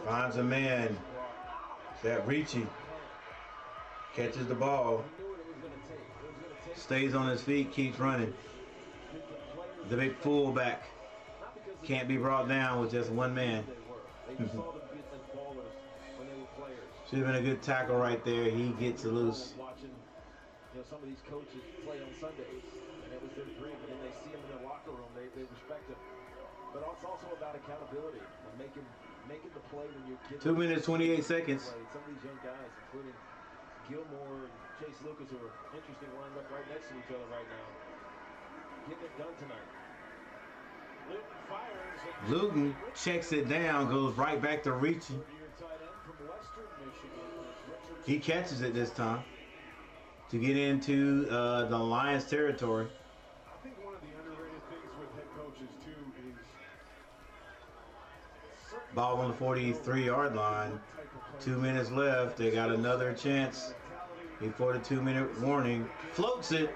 finds a man. That Ricci catches the ball, stays on his feet, keeps running. The big fullback can't be brought down with just one man. Should have been a good tackle right there. He gets it loose. Watching, some of these coaches play on Sundays, and it was their dream. And then they see him in their locker room, they respect him. But it's also about accountability and making the play when you're getting 2 minutes, 28 seconds. Some of these young guys, including Gilmore and Chase Lucas, who are interesting, lined up right next to each other right now, getting it done tonight. Luton checks it down, goes right back to Ricci. He catches it this time to get into the Lions territory. I think one of the underrated things with head coaches too is Ball on the 43-yard line. 2 minutes left. They got another chance before the 2-minute warning. Floats it.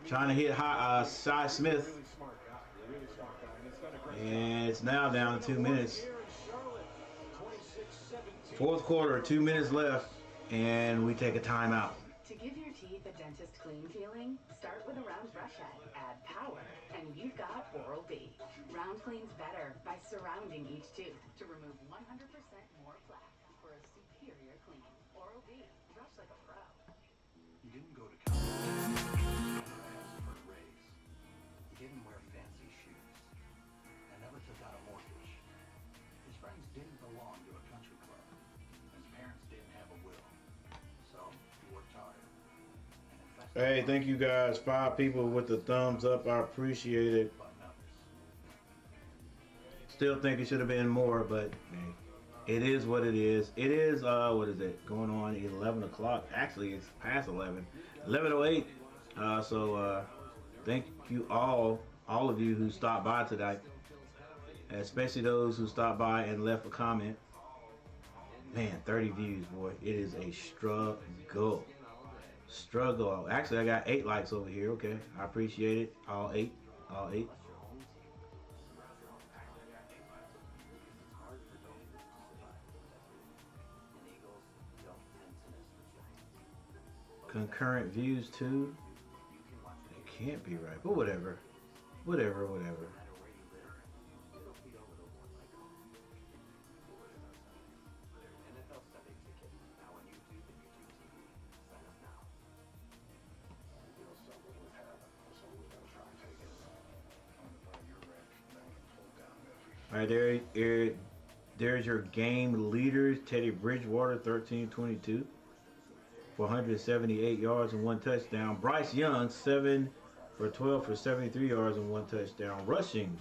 Trying to hit Shi Smith. And it's now down to 2 minutes. 4th quarter, 2 minutes left. And we take a timeout. To give your teeth a dentist clean feeling, start with a round brush head. Add power, and you've got Oral-B. Round cleans better by surrounding each tooth to remove 100% more plaque for a superior clean. Oral-B, brush like a pro. You didn't go to college for a raise. You didn't wear fancy shoes. And never took out a mortgage. His friends didn't belong to a country club. His parents didn't have a will. So he worked hard. Hey, thank you guys. 5 people with the thumbs up. I appreciate it. Still think it should have been more, but hey, it is what it is. It is, what is it? Going on 11 o'clock. Actually, it's past 11. 11:08. So thank you all of you who stopped by tonight. Especially those who stopped by and left a comment. Man, 30 views, boy. It is a struggle. Actually, I got 8 likes over here. Okay, I appreciate it. All 8. Concurrent views too. It can't be right, but whatever. All right, there's your game leaders. Teddy Bridgewater, 13-22. 478 yards and 1 touchdown. Bryce Young, 7 for 12 for 73 yards and 1 touchdown. Rushing,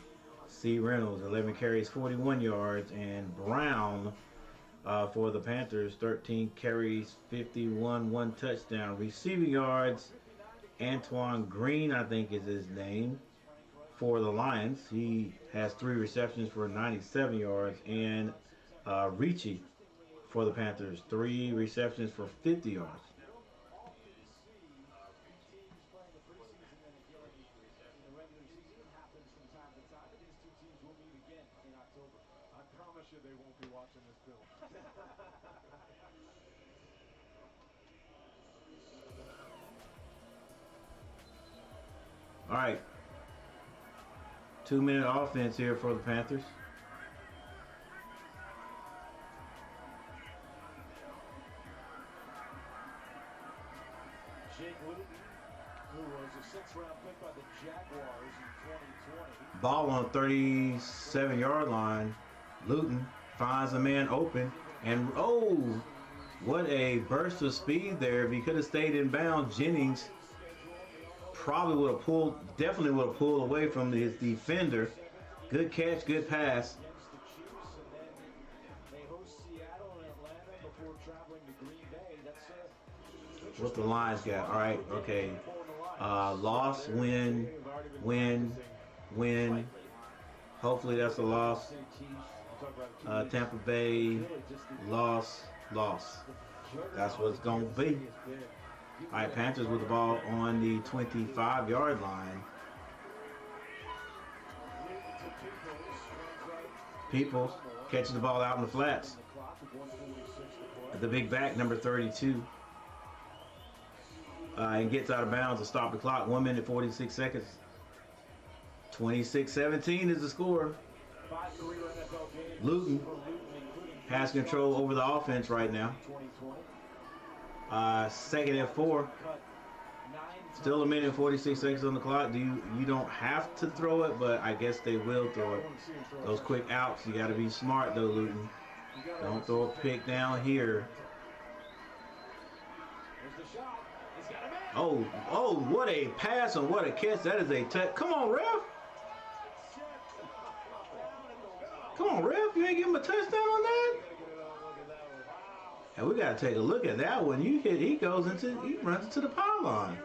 C. Reynolds, 11 carries, 41 yards. And Brown for the Panthers, 13 carries, 51, 1 touchdown. Receiving yards, Antoine Green, I think is his name, for the Lions. He has 3 receptions for 97 yards. And Ricci for the Panthers, 3 receptions for 50 yards. I promise you they won't be watching this film. All right. 2-minute offense here for the Panthers. Jake Luton, who was a 6th-round pick by the Jaguars in 2020. Ball on 37-yard line. Luton finds a man open, and oh, what a burst of speed there. If he could have stayed in bounds, Jennings probably would have pulled, definitely would have pulled away from his defender. Good catch, good pass. What's the Lions got? All right, okay. Loss, win, win, win. Hopefully that's a loss. Tampa Bay, loss, loss. That's what it's going to be. All right, Panthers with the ball on the 25-yard line. Peoples catches the ball out in the flats. The big back, number 32. And gets out of bounds to stop the clock. 1 minute, 46 seconds. 26-17 is the score. Luton has control over the offense right now. 2nd and 4. Still 1 minute and 46 seconds on the clock. You don't have to throw it, but I guess they will throw it. Those quick outs, you got to be smart though, Luton. Don't throw a pick down here. Oh, what a pass and what a catch. That is a touch. Come on, ref. Come on, ref. You ain't give him a touchdown on that? And we got to take a look at that one. He runs into the pylon.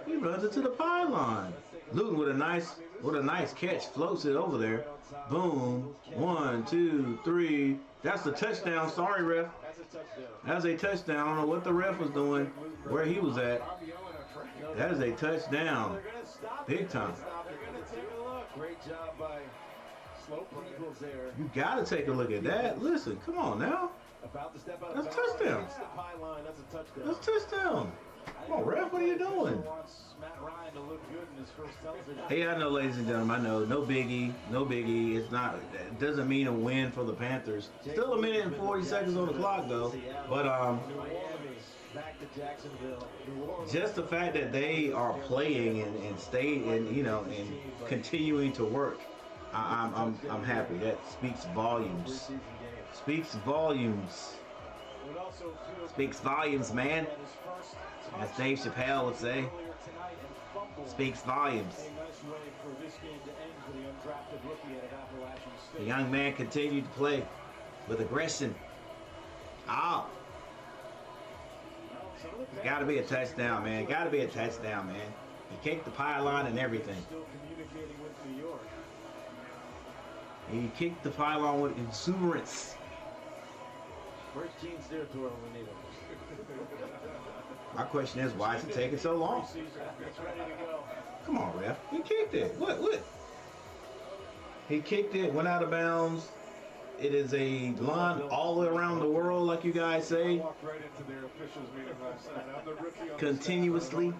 He runs into the pylon. Luton with a nice catch. Floats it over there. Boom. 1, 2, 3. That's the touchdown. Sorry, ref. That's a touchdown. I don't know what the ref was doing, where he was at. That is a touchdown. Big time. Great job by Eagles there. You got to take a look at that. Listen, come on now. That's a touchdown. That's a touchdown. Come on, ref, what are you doing? Hey, I know, ladies and gentlemen, I know, no biggie, no biggie. It doesn't mean a win for the Panthers. Still 1 minute and 40 seconds on the clock, though. But just the fact that they are playing and staying and and continuing to work, I'm happy. That speaks volumes. Speaks volumes. Speaks volumes, man. As Dave Chappelle would say, speaks volumes. The young man continued to play with aggression. It's got to be a touchdown, man. Got to be a touchdown, man. He kicked the pylon and everything. He kicked the pylon with exuberance. Where's Gene Steratore when we need him? My question is, why is it taking so long? Come on, ref. He kicked it. What? He kicked it, went out of bounds. It is a line all the way around the world, like you guys say. Continuously.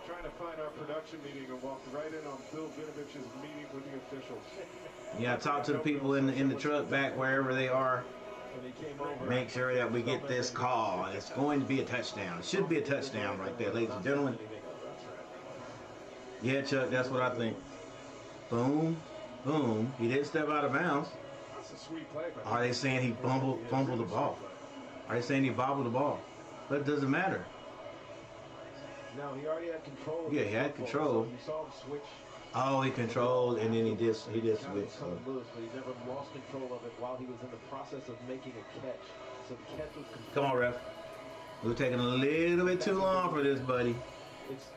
Trying to find our production meeting and walked right in on Bill Vinovich's meeting with the officials. Yeah, talk to the people in the truck back wherever they are. Make sure that we get this call. It's going to be a touchdown. It should be a touchdown right there, ladies and gentlemen. Yeah, Chuck, that's what I think. Boom, boom. He didn't step out of bounds. Are they saying he fumbled the ball? Are they saying he bobbled the ball? But it doesn't matter. No, he already had control. Yeah, he had control. So you saw him switch. Oh, he controlled, and then he did switch. So. Loose, but he never lost control of it while he was in the process of making a catch. So the catch was complete. Come on, ref. We're taking a little bit too long for this, buddy. It's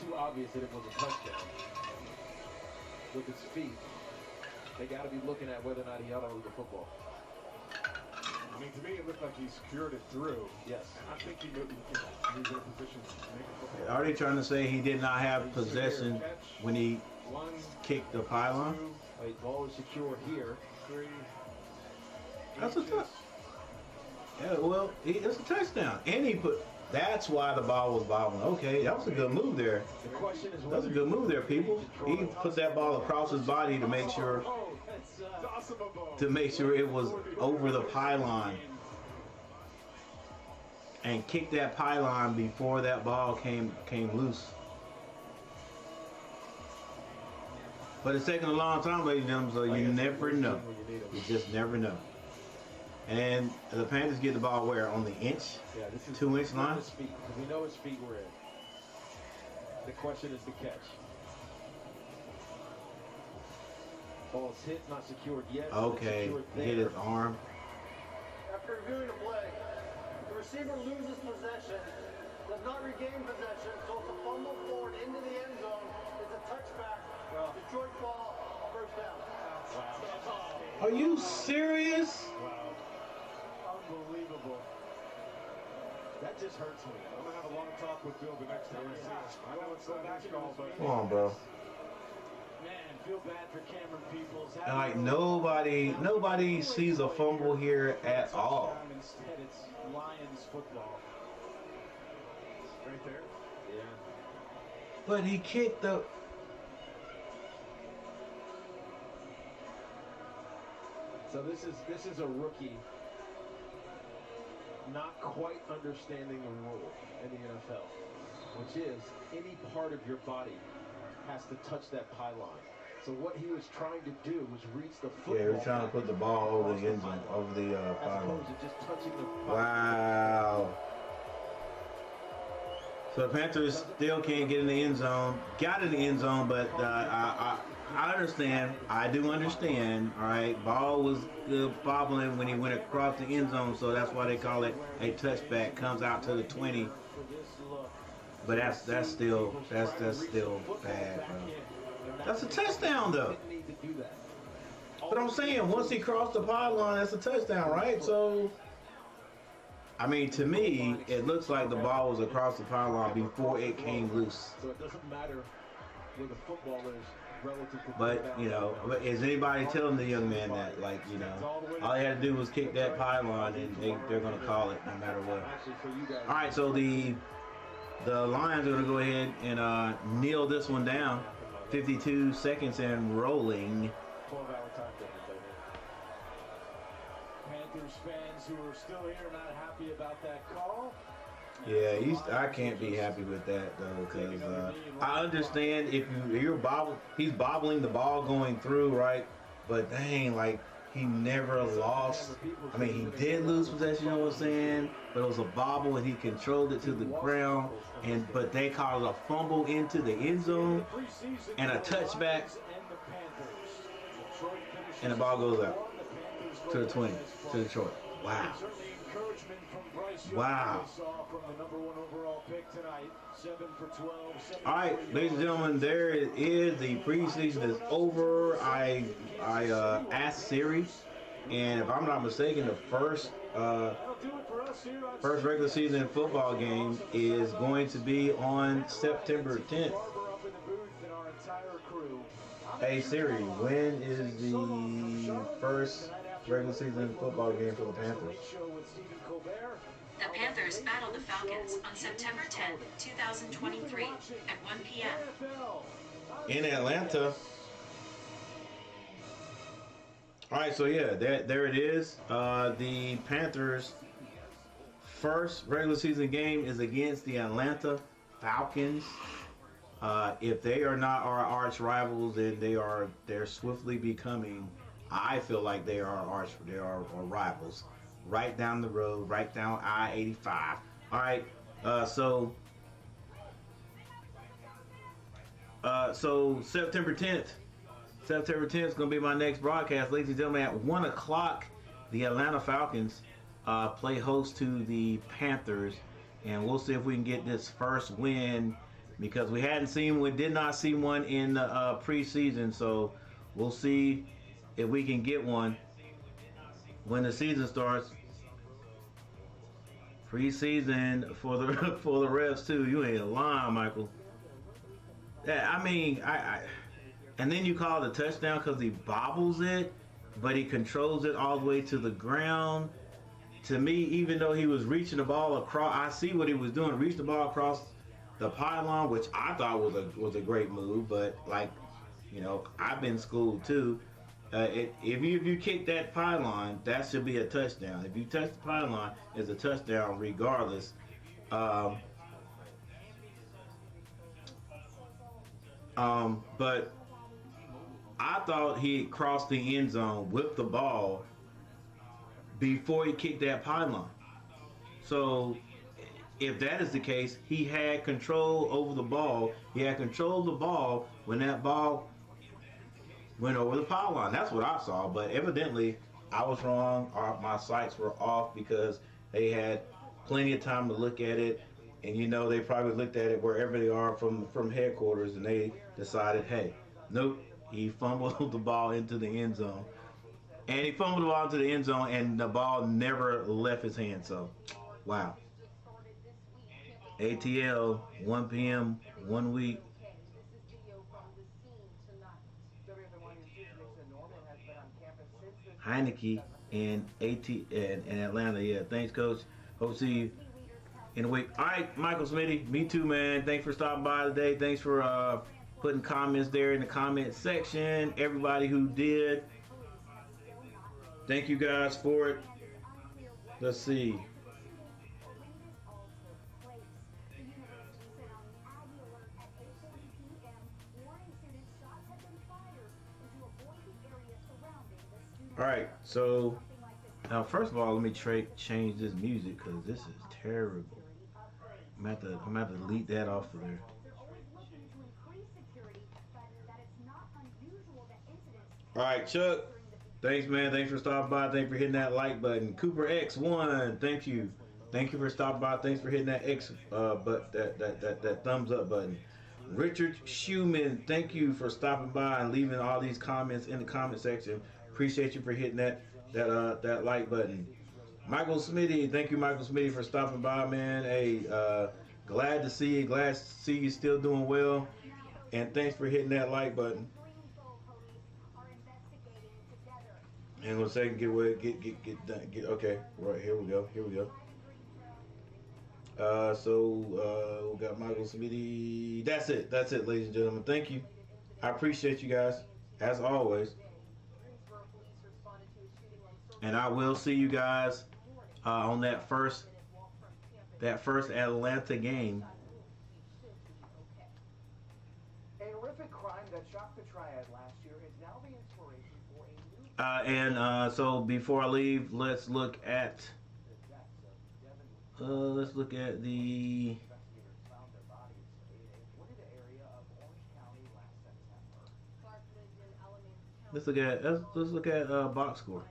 too obvious that it was a touchdown. With his feet, they got to be looking at whether or not he held on to the football. I mean, to me, it looked like he secured it through. Yes. I think he was in a position to make a football. Are they trying to say he did not have possession when he kicked the pylon? Wait, ball is secure here. That's a touchdown. Yeah, well, it's a touchdown. And he put That's why the ball was bobbling. Okay, that was a good move there. The question is, That's a good move there, people. He put that ball across his body to make sure it was over the pylon, and kicked that pylon before that ball came loose. But it's taking a long time, ladies and gentlemen, so you never know. You just never know. And the Panthers get the ball where? On the inch? Yeah, this is 2 inch line? We know his feet were in. The question is the catch. Ball's hit, not secured yet. Okay, hit his arm. After reviewing the play, the receiver loses possession, does not regain possession, so it's a fumble forward into the end zone. It's a touchback. Detroit ball, first down. Are you serious? Wow. Unbelievable. That just hurts me. I'm going to have a long talk with Bill the next time I see him. I know it's not his call, but... Come on, bro. Man, feel bad for Cameron Peoples. And like nobody sees a fumble here at all. Instead, it's Lions football. Right there? Yeah. But he kicked the... So this is a rookie not quite understanding the rule in the NFL, which is any part of your body has to touch that pylon. So what he was trying to do was reach the football. Yeah, he was trying to put the ball over the end zone, over the as pylon. opposed to just touching the Wow. So the Panthers still can't get in the end zone. Got in the end zone, but I understand. I do understand. All right, ball was bobbling when he went across the end zone, so that's why they call it a touchback. Comes out to the 20. But that's still bad, bro. That's a touchdown, though. But I'm saying once he crossed the pylon, that's a touchdown, right? So, I mean, to me, it looks like the ball was across the pylon before it came loose. So it doesn't matter where the football is relative to. But, you know, is anybody telling the young man that, like, you know, all he had to do was kick that pylon and they're going to call it no matter what. All right, so the Lions are going to go ahead and kneel this one down. 52 seconds and rolling. 12-hour time difference, Panthers fans who are still here not happy about that call. Yeah, I can't be happy with that though, because I understand if he's bobbling the ball going through, right? But dang, like he never lost. I mean, he did lose possession, you know what I'm saying? But it was a bobble and he controlled it to the ground. But they called a fumble into the end zone and a touchback, and the ball goes out to the 20 to Detroit. Wow. Wow. All right, ladies and gentlemen, there it is. The preseason is over. I asked Siri, and if I'm not mistaken, the first regular season football game is going to be on September 10th. Hey Siri, when is the first regular season football game for the Panthers? The Panthers battle the Falcons on September 10th, 2023 at 1 p.m. in Atlanta. All right, so yeah, there it is. The Panthers' first regular season game is against the Atlanta Falcons. If they are not our arch rivals, then they're swiftly becoming. I feel like they are rivals. Right down the road, right down I-85. All right, so September 10th. September 10th is going to be my next broadcast. Ladies and gentlemen, at 1 o'clock, the Atlanta Falcons play host to the Panthers. And we'll see if we can get this first win, because we did not see one in the preseason. So we'll see if we can get one when the season starts. Preseason for the refs too. You ain't lying, Michael. Yeah, I mean, and then you call it a touchdown because he bobbles it, but he controls it all the way to the ground. to me, even though he was reaching the ball across, I see what he was doing, reach the ball across the pylon, which I thought was a great move. But like, you know, I've been schooled too. If you kick that pylon, that should be a touchdown. If you touch the pylon, it's a touchdown regardless. But I thought he crossed the end zone with the ball before he kicked that pylon. So if that is the case, he had control over the ball. He had control of the ball when that ball went over the pylon. That's what I saw. But evidently, I was wrong. My sights were off because they had plenty of time to look at it. And, you know, they probably looked at it wherever they are from headquarters, and they decided, hey, nope, he fumbled the ball into the end zone. And he fumbled the ball into the end zone, and the ball never left his hand. So, wow. ATL, 1 p.m., 1 week. Heineke and Atlanta. Yeah, thanks, Coach. Hope to see you in a week. All right, Michael Smitty, me too, man. Thanks for stopping by today. Thanks for putting comments there in the comment section. Everybody who did, thank you guys for it. Let's see. All right, so now first of all, let me change this music because this is terrible. I'm gonna have to delete that off of there. All right, Chuck. Thanks, man. Thanks for stopping by. Thanks for hitting that like button. Cooper X1. Thank you. Thank you for stopping by. Thanks for hitting that that thumbs up button. Richard Schumann. Thank you for stopping by and leaving all these comments in the comment section. Appreciate you for hitting that like button. Michael Smitty, thank you, Michael Smitty, for stopping by, man. Hey, glad to see you. Glad to see you still doing well. And thanks for hitting that like button. Hang on a second, get done. Okay, right, here we go. So we got Michael Smitty. That's it, ladies and gentlemen. Thank you. I appreciate you guys, as always. And I will see you guys on that first Atlanta game. A horrific crime that shocked the Triad last year is now the inspiration for a new. So before I leave, let's look at the. Let's look at box score.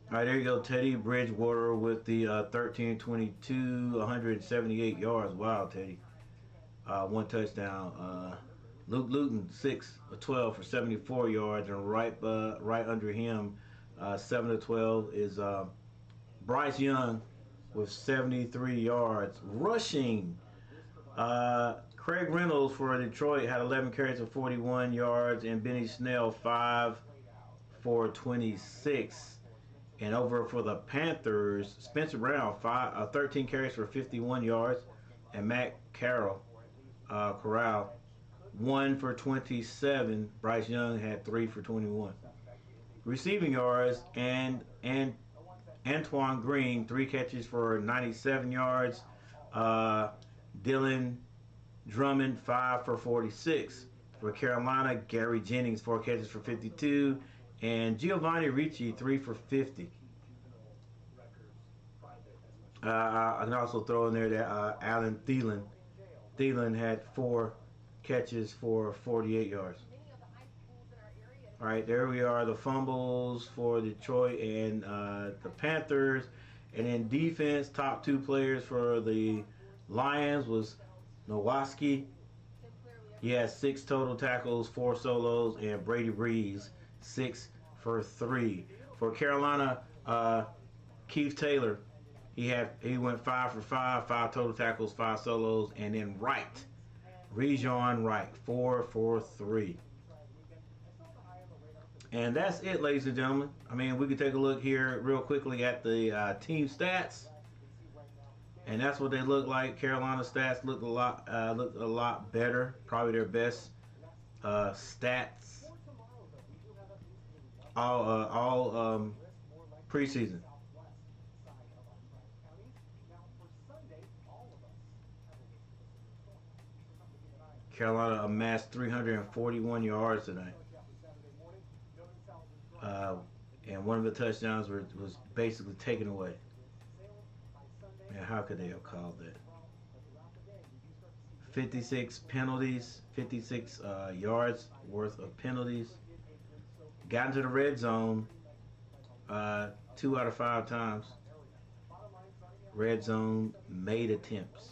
All right, there you go. Teddy Bridgewater with the 13-22, 178 yards. Wow, Teddy. 1 touchdown. Luke Luton, 6-12 for 74 yards, and right under him, 7-12 is Bryce Young with 73 yards. Rushing, Craig Reynolds for Detroit had 11 carries for 41 yards, and Benny Snell 5 for 26. And over for the Panthers, Spencer Brown 13 carries for 51 yards, and Matt Corral 1 for 27. Bryce Young had 3 for 21. Receiving yards, and Antoine Green 3 catches for 97 yards. Dylan Drummond 5 for 46. For Carolina, Gary Jennings 4 catches for 52. And Giovanni Ricci 3 for 50. I can also throw in there that Alan Thielen. Thielen had 4 catches for 48 yards. All right, there we are. The fumbles for Detroit and the Panthers. And in defense, top 2 players for the Lions was Nowaski. He has 6 total tackles, 4 solos, and Brady Breeze 6 for 3. For Carolina, Keith Taylor, he went 5 for 5, 5 total tackles, 5 solos, and then Wright Rejon Wright, 4 for 3. And that's it, ladies and gentlemen. I mean, we can take a look here real quickly at the team stats, and that's what they look like. Carolina stats look a lot better. Probably their best stats all preseason. Carolina amassed 341 yards tonight. And one of the touchdowns was basically taken away. Man, how could they have called that? 56 penalties, 56 yards worth of penalties. Got into the red zone 2 out of 5 times. Red zone made attempts.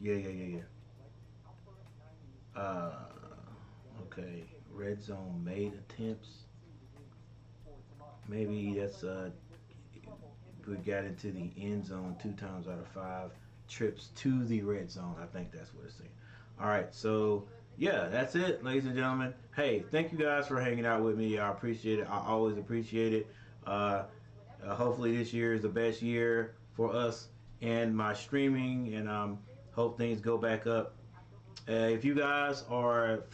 Yeah. Okay, red zone made attempts. Maybe that's we got into the end zone 2 times out of 5 trips to the red zone. I think that's what it's saying. All right, so yeah, that's it, ladies and gentlemen. Hey, thank you guys for hanging out with me. I appreciate it. I always appreciate it. Hopefully this year is the best year for us and my streaming, and hope things go back up. If you guys are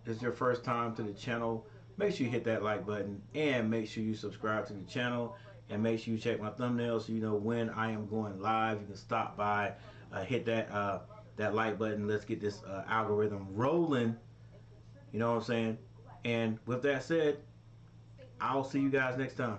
this is your first time to the channel, make sure you hit that like button and make sure you subscribe to the channel, and make sure you check my thumbnail so you know when I am going live. You can stop by, hit that like button. Let's get this algorithm rolling. You know what I'm saying? And with that said, I'll see you guys next time.